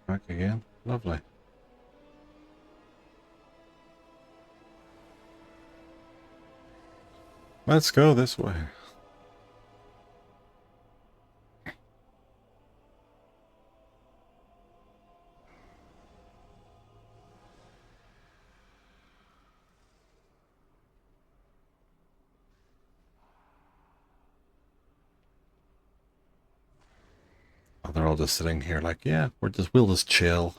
Back again. Lovely. Let's go this way. Oh, they're all just sitting here like, yeah, we'll just chill.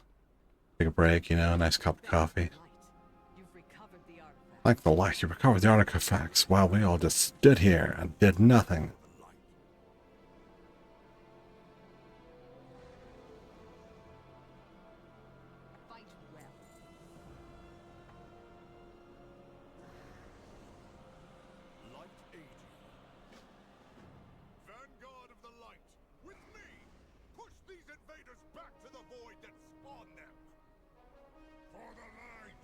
Take a break, you know, a nice cup of coffee. You've recovered the artifact. Like the light, you recovered the artifacts while we all just stood here and did nothing. Fight well. Light aid you. Vanguard of the light, with me! Push these invaders back to the void that spawned them! For the light!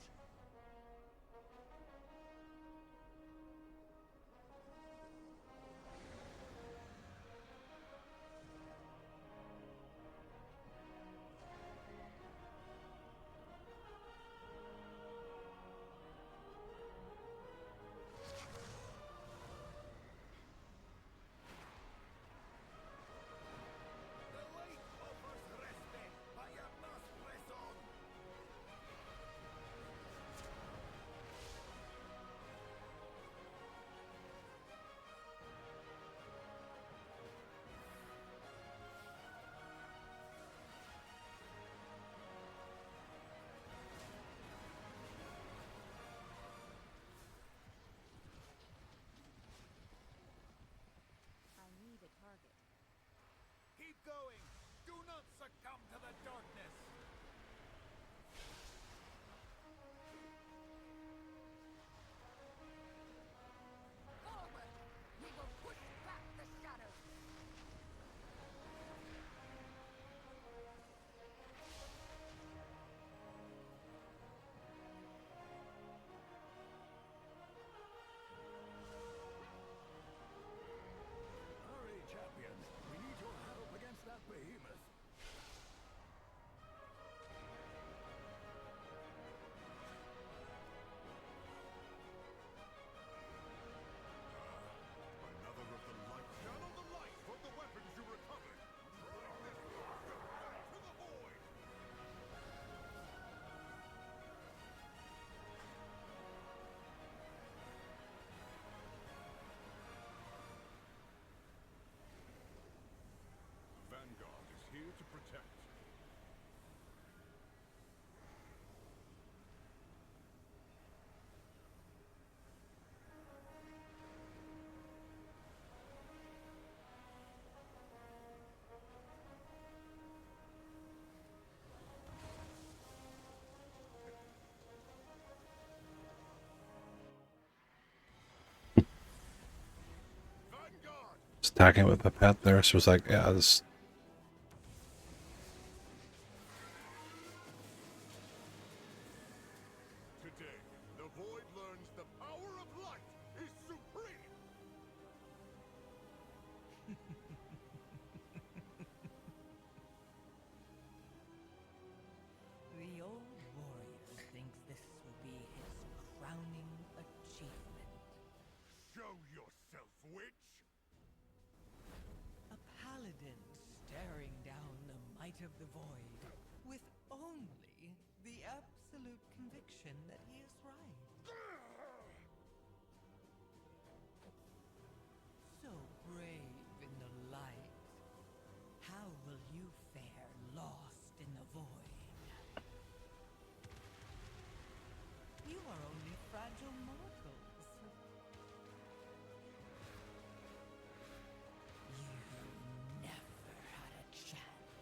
going? Do not succumb to the darkness. Forward! We will push back the shadows! Hurry, champion. We need your help against that behemoth. Another of the light. Channel the light from the weapons you recovered. Bring this monster back to the void. Vanguard is here to protect. Vanguard! Stacking it with the pet there, so it's like, yeah, this. Today, the void learns the power of light is supreme. The old warrior thinks this will be his crowning achievement. Show yourself, witch! A paladin staring down the might of the void with only the absolute conviction that he is right. So brave in the light. How will you fare lost in the void? You are only fragile mortals. You never had a chance.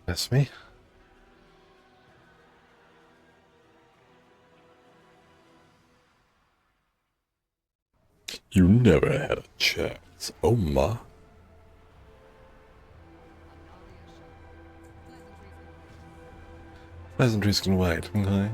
That's me. You never had a chance. Oh my. Pleasantries can wait, okay?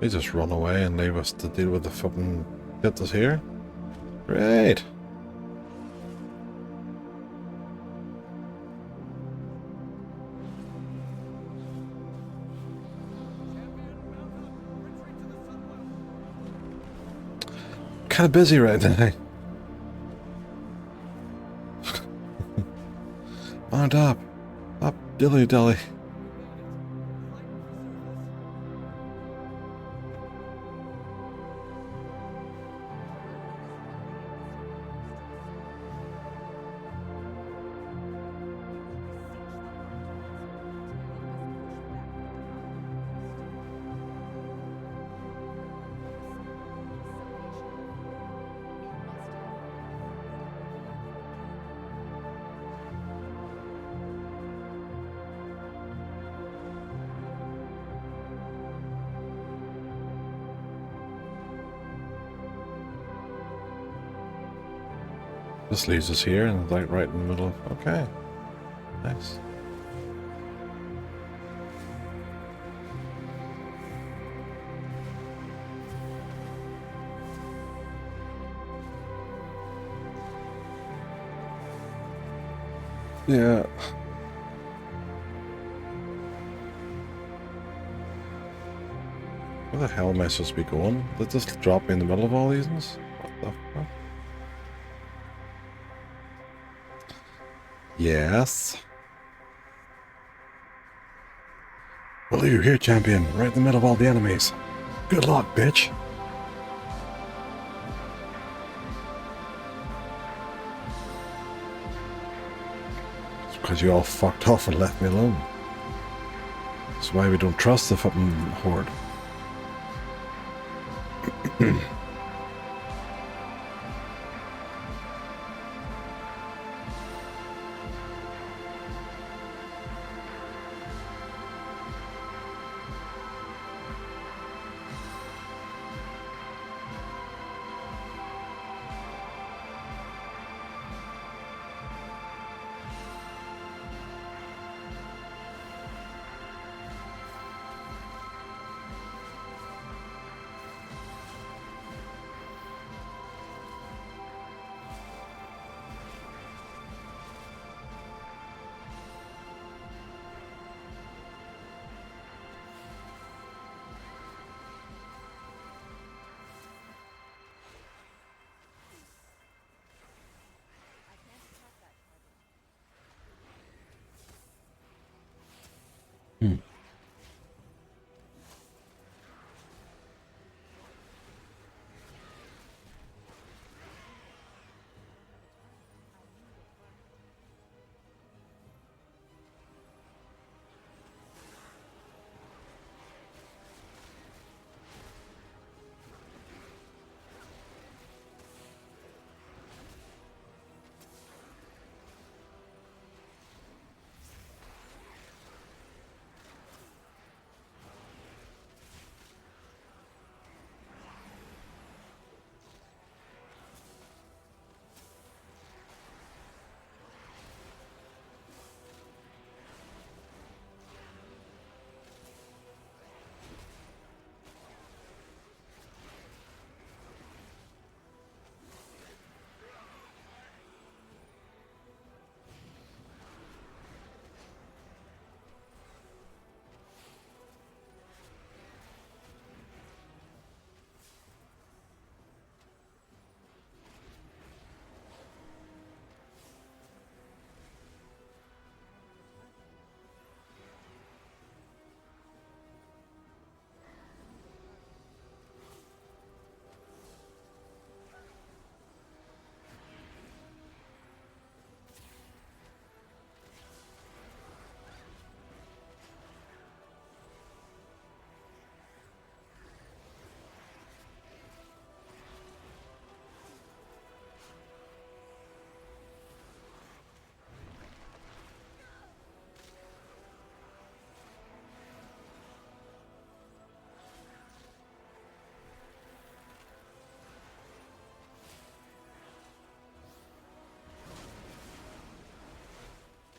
They just run away and leave us to deal with the fucking shit that's here. Great. Kind of busy right now. Mount up. Up, dilly dilly. This leaves us here and like right in the middle of, okay. Nice. Yeah. Where the hell am I supposed to be going? Did this drop me in the middle of all these ones? What the fuck? Yes. Well, you're here, champion, right in the middle of all the enemies. Good luck, bitch. It's because you all fucked off and left me alone. That's why we don't trust the fucking horde.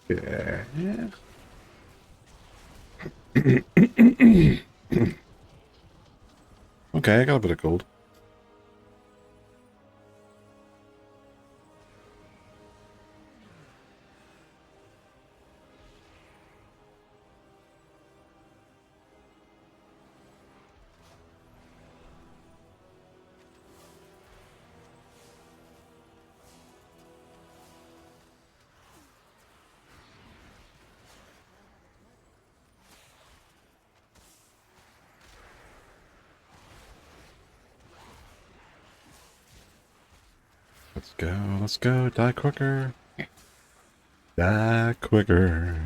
Yeah. Okay, I got a bit of gold. Let's go, die quicker. Die quicker.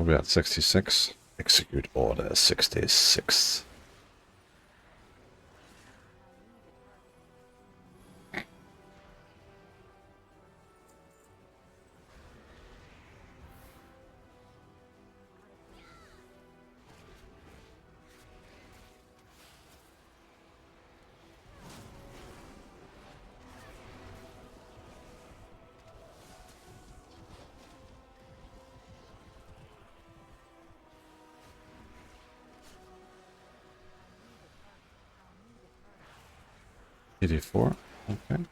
We'll be at 66. Execute order 66. $84. Okay.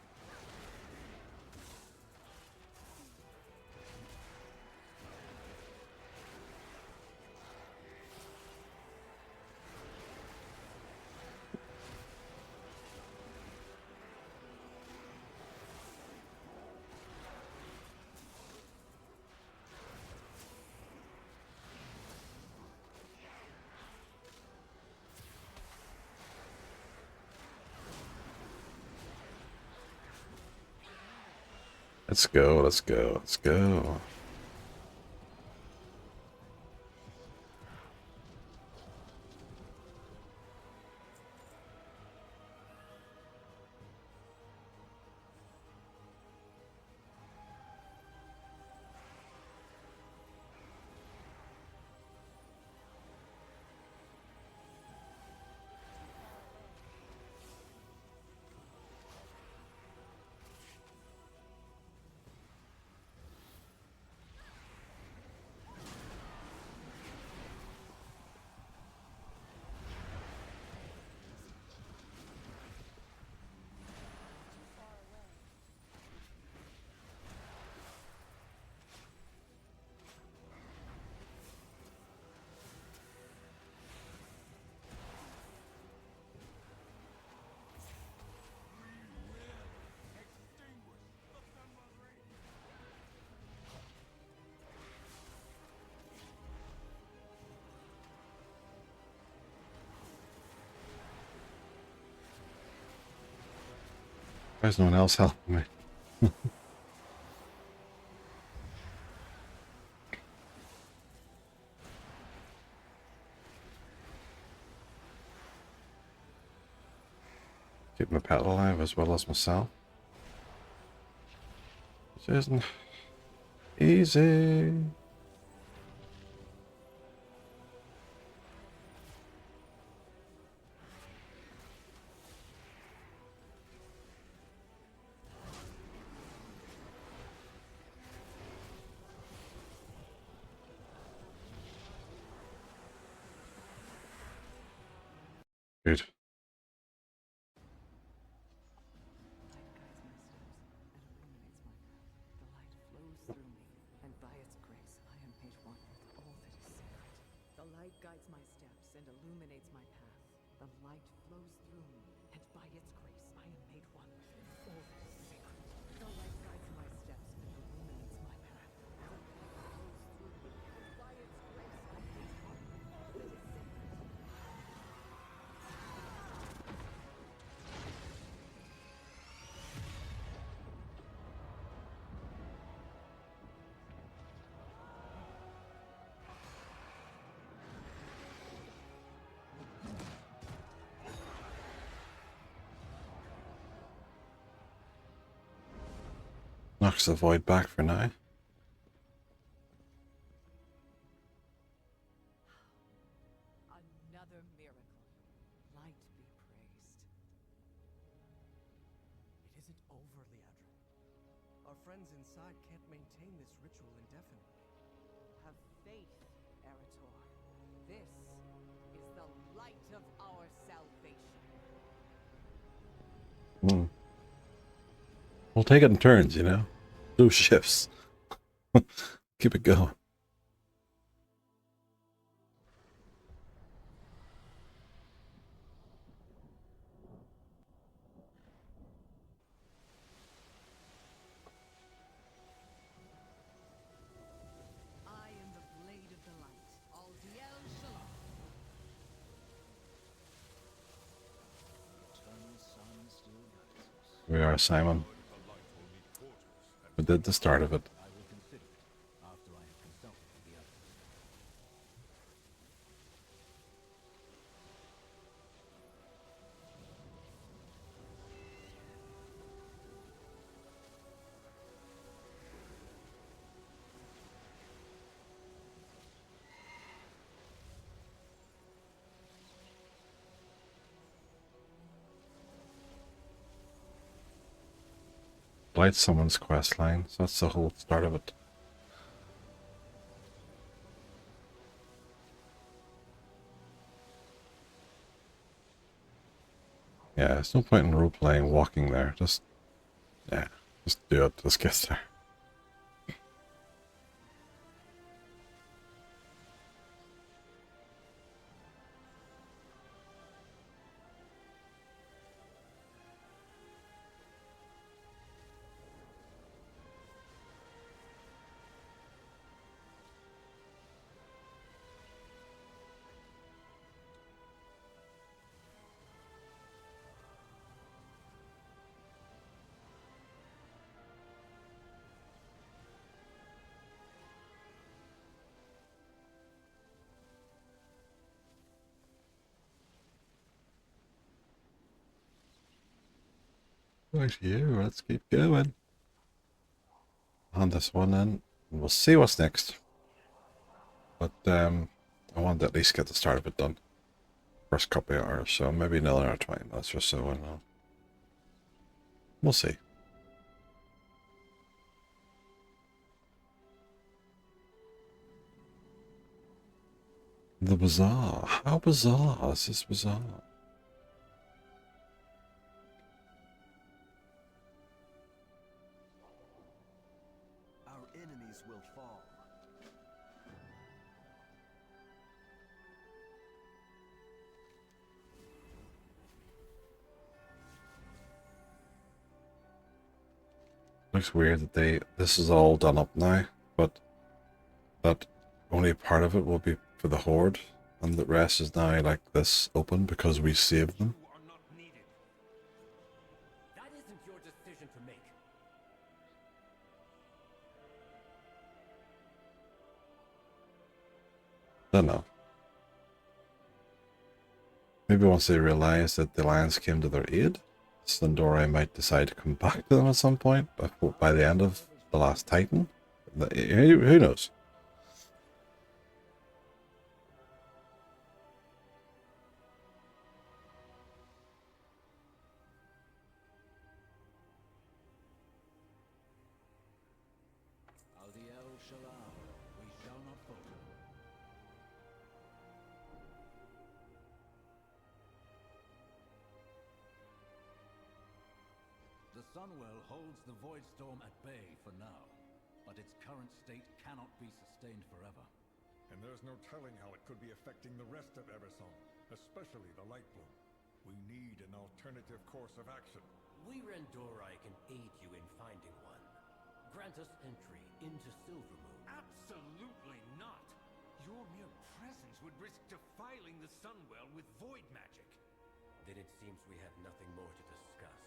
Let's go, let's go, let's go. Why is no one else helping me? Keep my pet alive as well as myself. Which isn't easy. Good. The light guides my steps and illuminates my path. The light flows through me, and by its grace I am made one with all that is sacred. The light guides my steps and illuminates my path. The light flows through me, and by its grace I am made one with all that is sacred. Knocks the void back for now. Another miracle. Light be praised. It isn't over, Leandra. Our friends inside can't maintain this ritual indefinitely. Have faith, Erator. This is the light of our salvation. We'll take it in turns, you know? Do shifts. Keep it going. I am the blade of the light. All Diel Shalom. We are Simon. We did the start of it. I will consider it after I have consulted with the others. light someone's quest line, so that's the whole start of it. Yeah, there's no point in role-playing walking there. Just do it. Just get there. Right here, let's keep going. On this one then, and we'll see what's next. But I wanted to at least get the start of it done. First couple of hours, so maybe another 20 minutes or so, and we'll see. The bazaar. How bizarre is this bazaar? Our enemies will fall. Looks weird that this is all done up now, but that only part of it will be for the horde, and the rest is now like this open because we saved them. You are not needed. That isn't your decision to make. Don't know. Maybe once they realize that the Alliance came to their aid, Sindori might decide to come back to them at some point by the end of the last Titan. Who knows? We shall not falter. The Sunwell holds the Void Storm at bay for now, but its current state cannot be sustained forever. And there's no telling how it could be affecting the rest of Eversong, especially the Lightbloom. We need an alternative course of action. We Rendorai can aid you in finding one. Grant us entry into Silvermoon. Absolutely not! Your mere presence would risk defiling the Sunwell with void magic. Then it seems we have nothing more to discuss.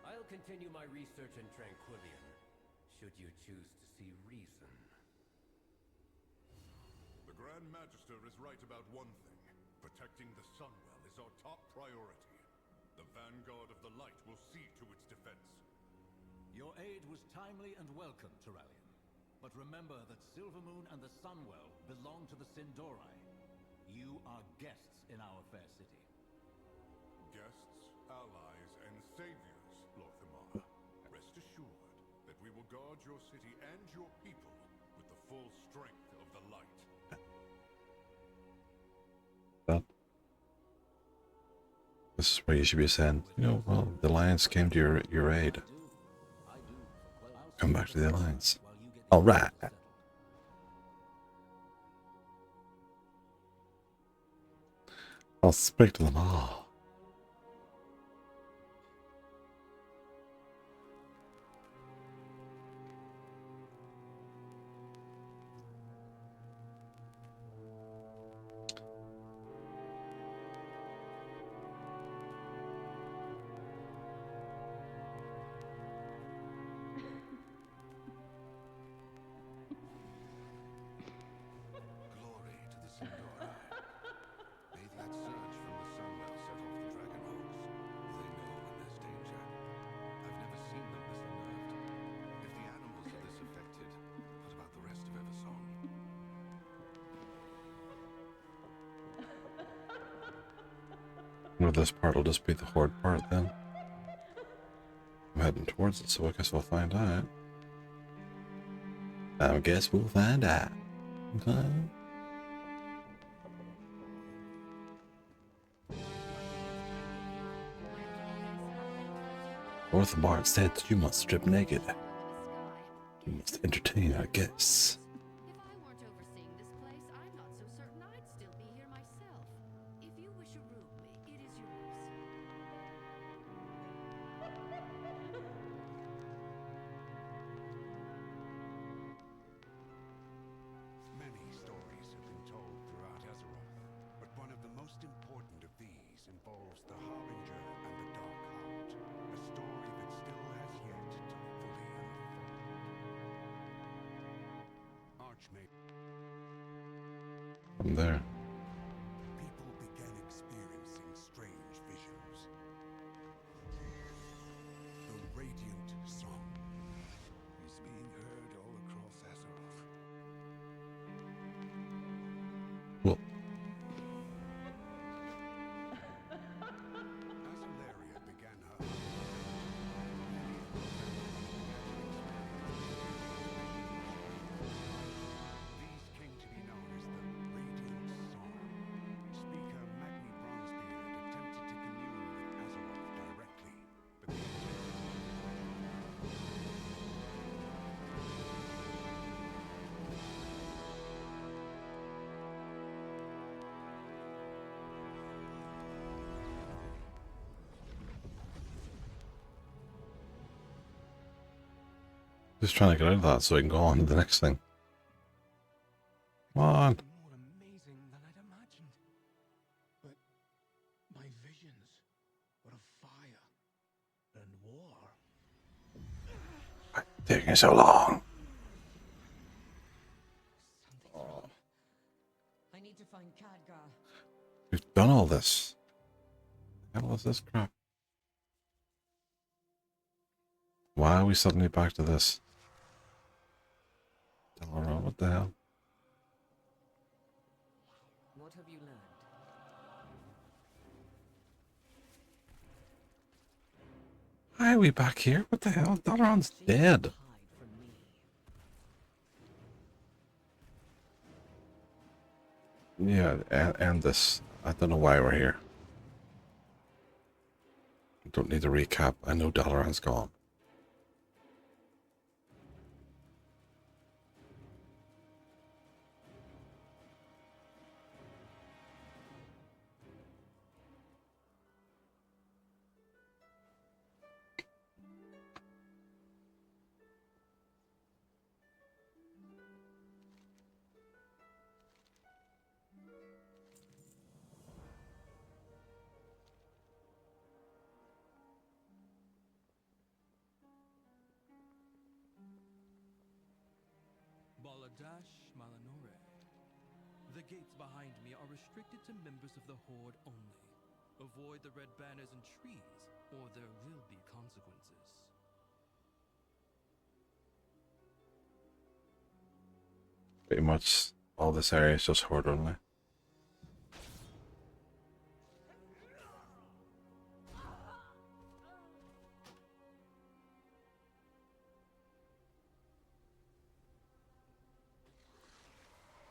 I'll continue my research in Tranquillion, should you choose to see reason. The Grand Magister is right about one thing. Protecting the Sunwell is our top priority. The Vanguard of the Light will see to its defense. Your aid was timely and welcome, Turallion. But remember that Silvermoon and the Sunwell belong to the Sindorai. You are guests in our fair city. Guests, allies, and saviors, Lorthamar. Rest assured that we will guard your city and your people with the full strength of the light. That this is where you should be saying, you know, well, the Alliance came to your aid. Come back to the Alliance. All right. I'll speak to them all. Glory to the Sindorai. May that surge from the Sunwell set off the Dragon Hawks. They know when there's danger. I've never seen them this unnerved. If the animals are this affected, what about the rest of Eversong? Well, this part will just be the horde part then. I'm heading towards it, so I guess we'll find out. I guess we'll find out. Okay. Orthamar said you must strip naked. You must entertain our guests. If I weren't overseeing this place, I'm not so certain I'd still be here myself. If you wish a room, it is yours. Many stories have been told throughout Azeroth, but one of the most important of these involves the Harbinger and the Dark Heart, a story that still has yet to fully unfold. Archmage. I'm there. People began experiencing strange visions. The Radiant Song is being heard all across Azeroth. Well, As Alaria began her these came to be known as the Radiant Song. Speaker Magni Bronzebeard attempted to commune with Azeroth directly, but the just trying to get out of that so I can go on to the next thing. Come on. More amazing than I'd imagined. But my visions were of fire and war. Why it's taking so long? Something's wrong. I need to find Khadgar. We've done all this. The hell is this crap? Why are we suddenly back to this? Dalaran, what the hell? What have you learned? Why are we back here? What the hell? Dalaran's dead. Hide from me. Yeah, and this. I don't know why we're here. Don't need to recap. I know Dalaran's gone. Baladash Malanore. The gates behind me are restricted to members of the Horde only. Avoid the red banners and trees, or there will be consequences. Pretty much all this area is just Horde only.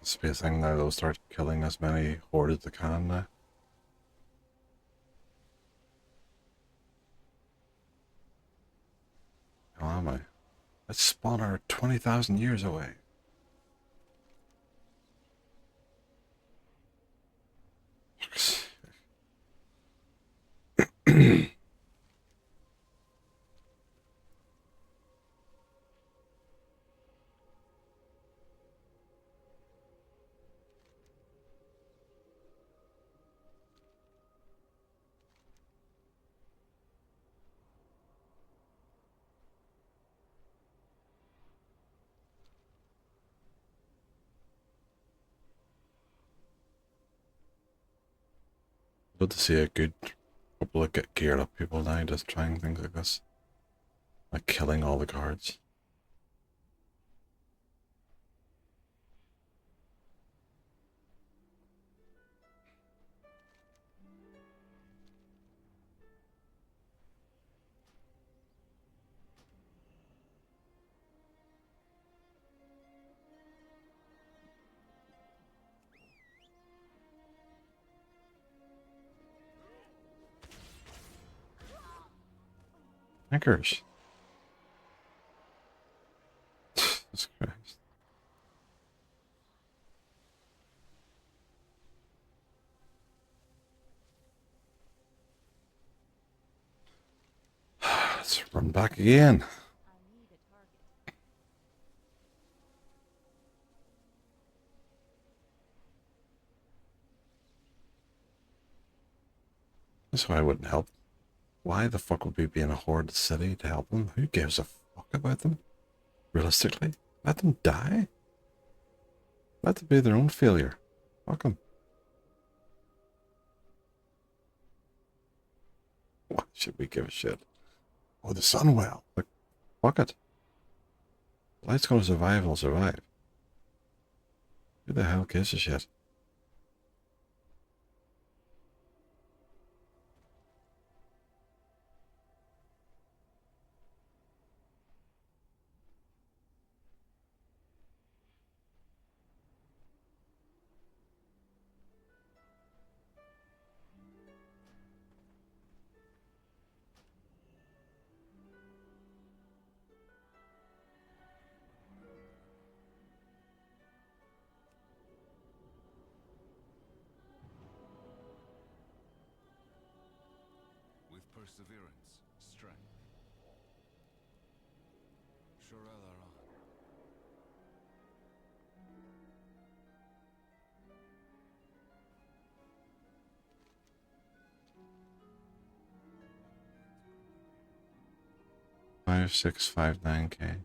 This be a thing now, they'll start killing as many Horde as they can now. How am I? Let's spawner 20,000 years away. Good to see a good couple of get geared up people now just trying things like this. Like killing all the guards. Anchors. Jesus Christ. Let's run back again. I need a target. That's why I wouldn't help. Why the fuck would we be in a horde city to help them? Who gives a fuck about them? Realistically, let them die. Let them be their own failure. Fuck them. Why should we give a shit? Oh, the Sunwell. Like, fuck it. Light's gonna survive, will survive. Who the hell gives a shit? With perseverance, strength. Shorel are on. Five, 6, 5, 9K.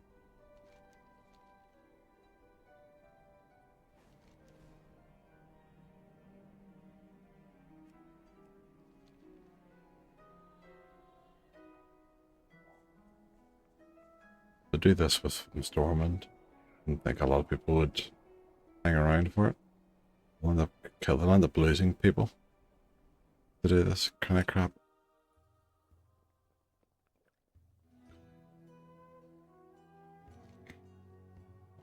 To do this with Stormwind, I think a lot of people would hang around for it. They'll end up losing people to do this kind of crap.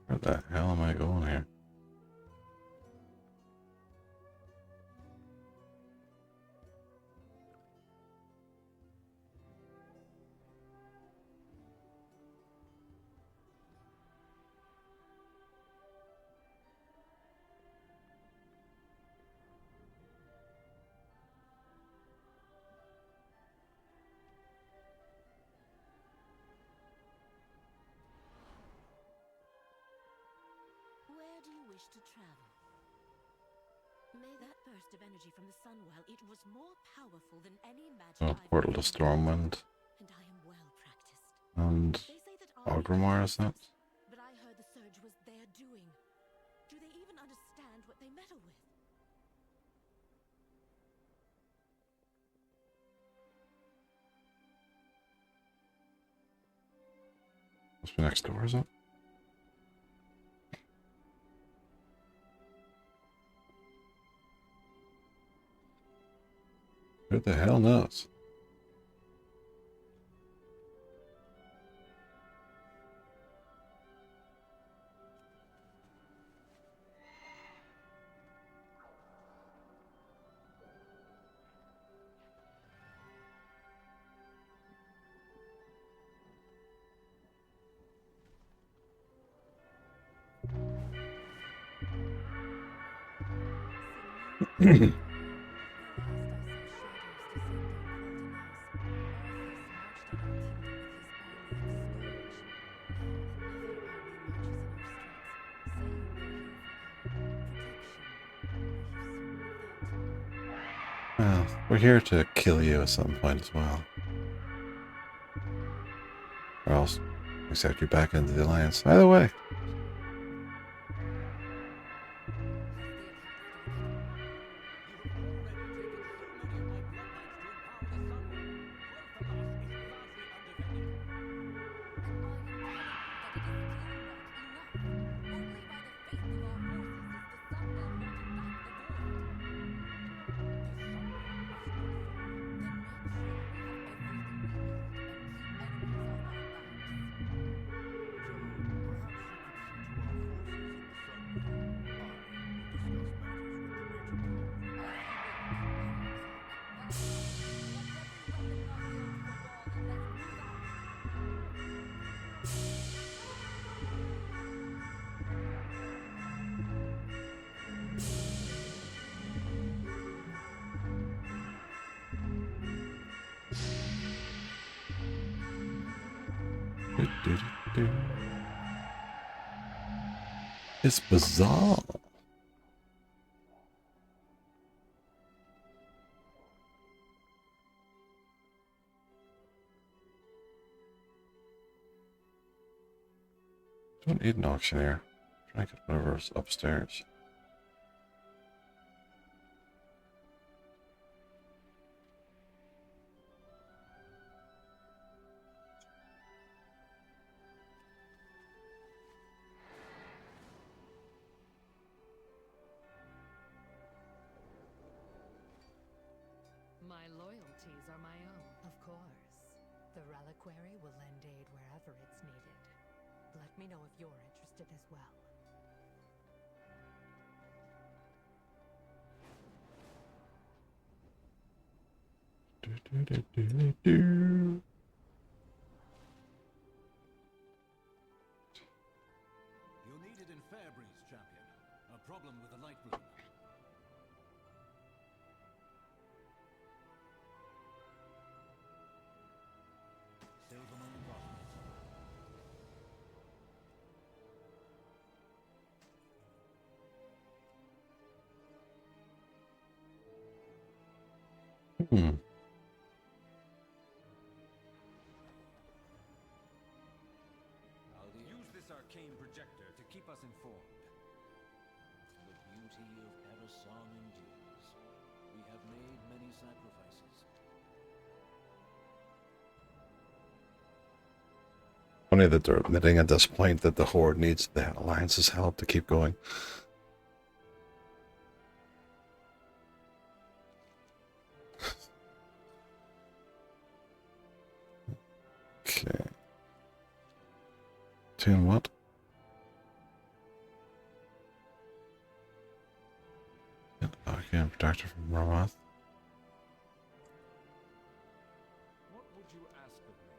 Where the hell am I going here? Where do you wish to travel? May that burst of energy from the Sunwell, it was more powerful than any magic Oh, I've Portal to ever Stormwind. and I am well practiced. And They say that our Ogrimmar, is that? but I heard the surge was their doing. Do they even understand what they meddle with? Must be next door, is it? Who the hell knows? Well, we're here to kill you at some point as well. Or else accept you back into the Alliance. Either way. It's bizarre. Don't need an auctioneer. Try and get whatever's upstairs. My loyalties are my own. Of course. The reliquary will lend aid wherever it's needed. Let me know if you're interested as well. You'll need it in Fairbreeze, champion. A problem with the light bloom. Silvermoon Prospers. Hmm. Use this arcane projector to keep us informed. The beauty of Ever-Song endures. We have made many sacrifices. Funny that they're admitting at this point that the Horde needs the Alliance's help to keep going. Okay. Tune what? Arcane Protector from Romoth. What would you ask of me?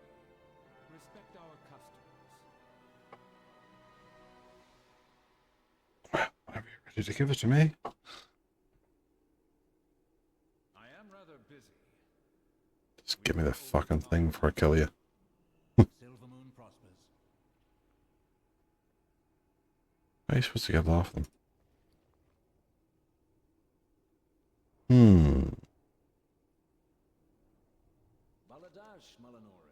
Respect our customs. Whenever you're ready to give it to me. I am rather busy. Just give me the fucking thing before I kill you. Silvermoon Prospers. How are you supposed to get it off them? Hmm. Baladash Malanore.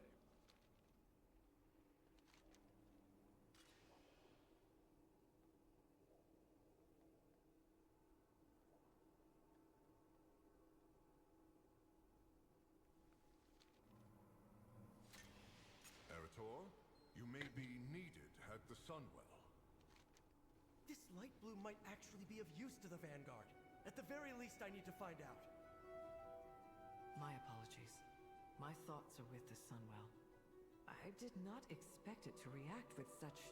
Eretor, you may be needed at the Sunwell. This light bloom might actually be of use to the Vanguard. At the very least, I need to find out. My apologies. My thoughts are with the Sunwell. I did not expect it to react with such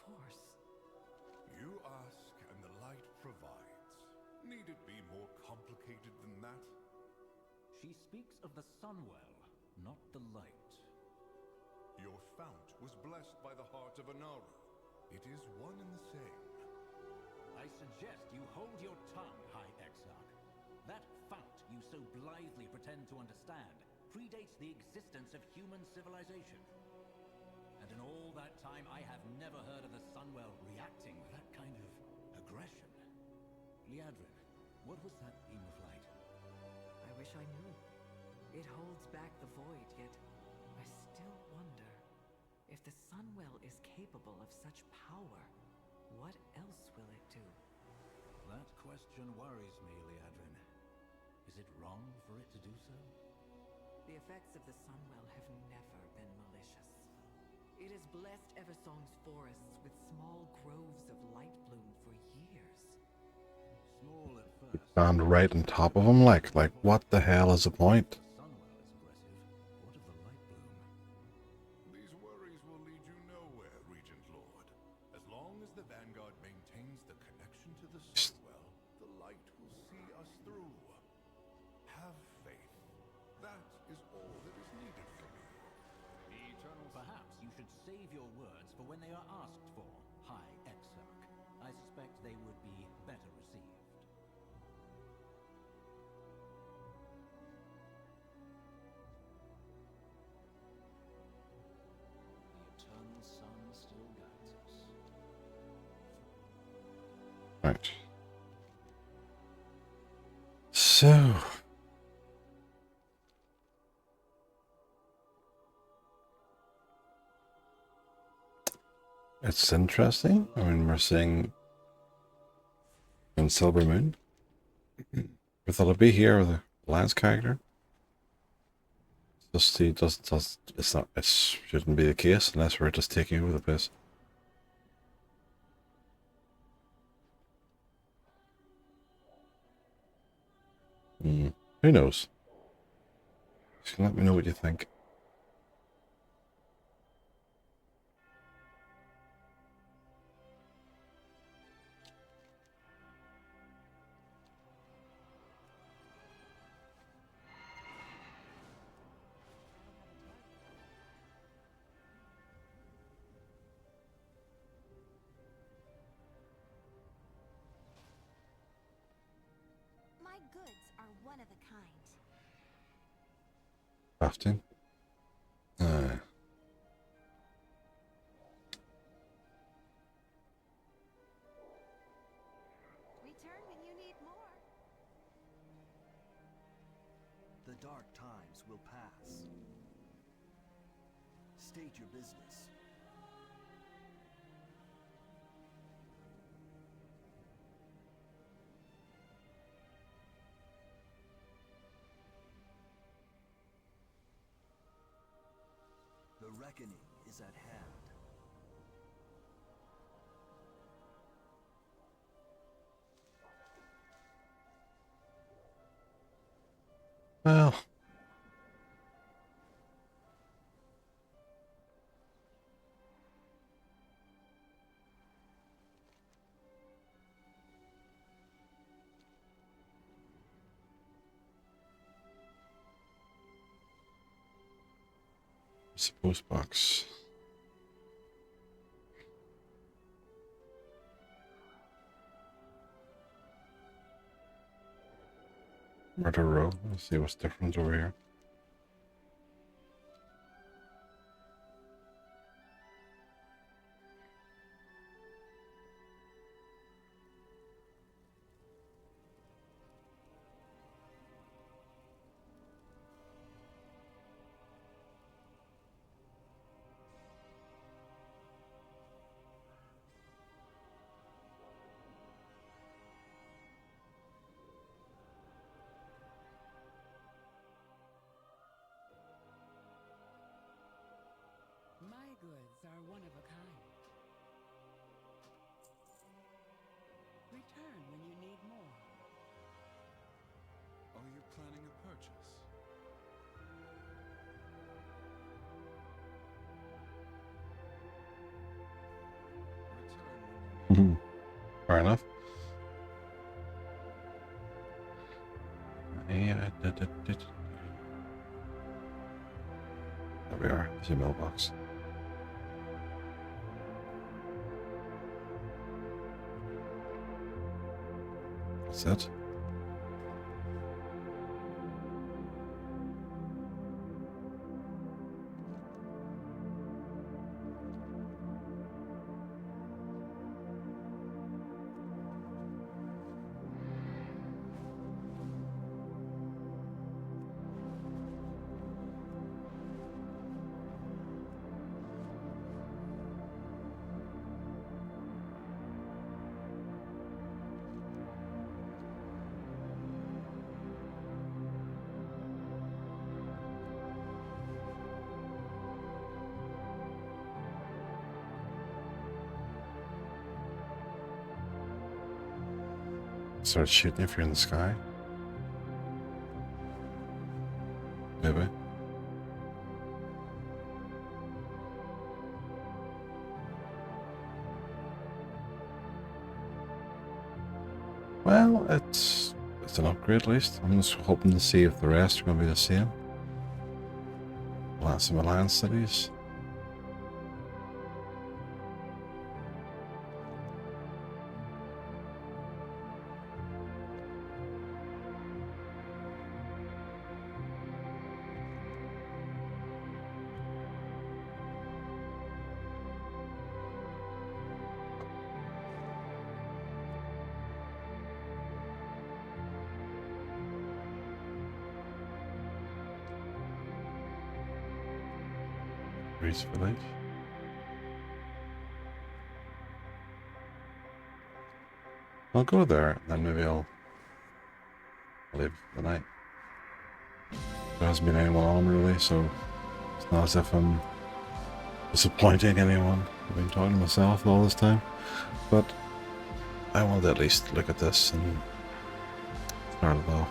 force. You ask, and the light provides. Need it be more complicated than that? She speaks of the Sunwell, not the light. Your fount was blessed by the heart of Anaru. It is one and the same. I suggest you hold your tongue, High Exarch. That fount you so blithely pretend to understand predates the existence of human civilization. And in all that time, I have never heard of the Sunwell reacting with that kind of aggression. Liadrin, what was that beam of light? I wish I knew. It holds back the void, yet I still wonder if the Sunwell is capable of such power. What else will it do? That question worries me, Liadrin. Is it wrong for it to do so? The effects of the Sunwell have never been malicious. It has blessed Eversong's forests with small groves of light bloom for years. Small at first. Stand right on top of him, like what the hell is the point? The Sunwell is aggressive. What of the light bloom? These worries will lead you nowhere, Regent Lord. As long as the Vanguard maintains the connection to the Sunwell, the light will see us through. Have faith. That is all that is needed from you. The eternal... Perhaps you should save your words for when they are asked for, High Exarch. I suspect they would be better received. Right. So. It's interesting. I mean, we're seeing in Silver Moon. We thought it'd be here with a Lance character. Just he does it's not it shouldn't be the case unless we're just taking over the place. Who knows? Just let me know what you think. My goods are one of a kind. Crafting. Return when you need more. The dark times will pass. State your business. The reckoning is at hand. Well. It's a post box. Murder row. Let's see what's different over here. My goods are one of a kind. Return when you need more. Are you planning a purchase? Return when you need Fair enough. Yeah, there we are. There's your mailbox. That's it. Start shooting if you're in the sky. Maybe. Well, it's an upgrade at least. I'm just hoping to see if the rest are going to be the same. Lots of alliance cities. Reach village. I'll go there, and then maybe I'll leave for the night. There hasn't been anyone on really, so it's not as if I'm disappointing anyone. I've been talking to myself all this time, but I wanted to at least look at this and start it off.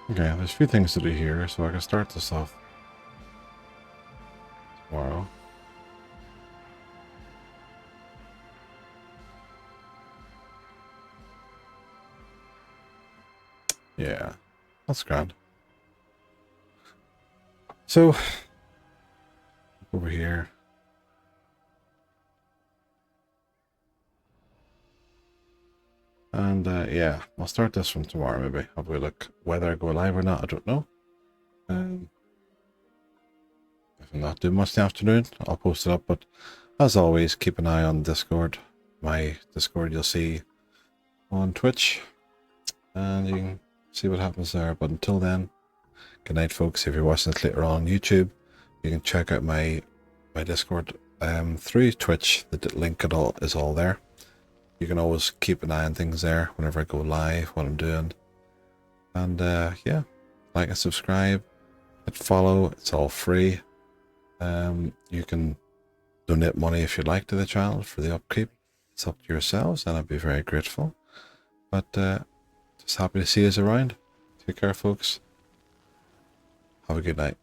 Okay, there's a few things to do here, so I can start this off tomorrow. Yeah, that's grand. So, over here. And yeah, I'll start this from tomorrow maybe. Have a look. Whether I go live or not, I don't know. If I'm not doing much in the afternoon, I'll post it up. But as always, keep an eye on Discord. My Discord you'll see on Twitch. And you can see what happens there. But until then, good night folks. If you're watching this later on YouTube, you can check out my Discord through Twitch. The link is all there. You can always keep an eye on things there whenever I go live, what I'm doing. And yeah, like and subscribe, hit follow, it's all free. You can donate money if you'd like to the channel for the upkeep. It's up to yourselves and I'd be very grateful. But just happy to see you around. Take care folks. Have a good night.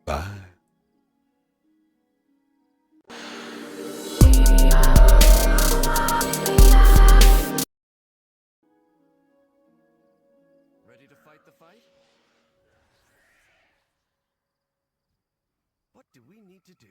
Bye. Ready to fight the fight? What do we need to do?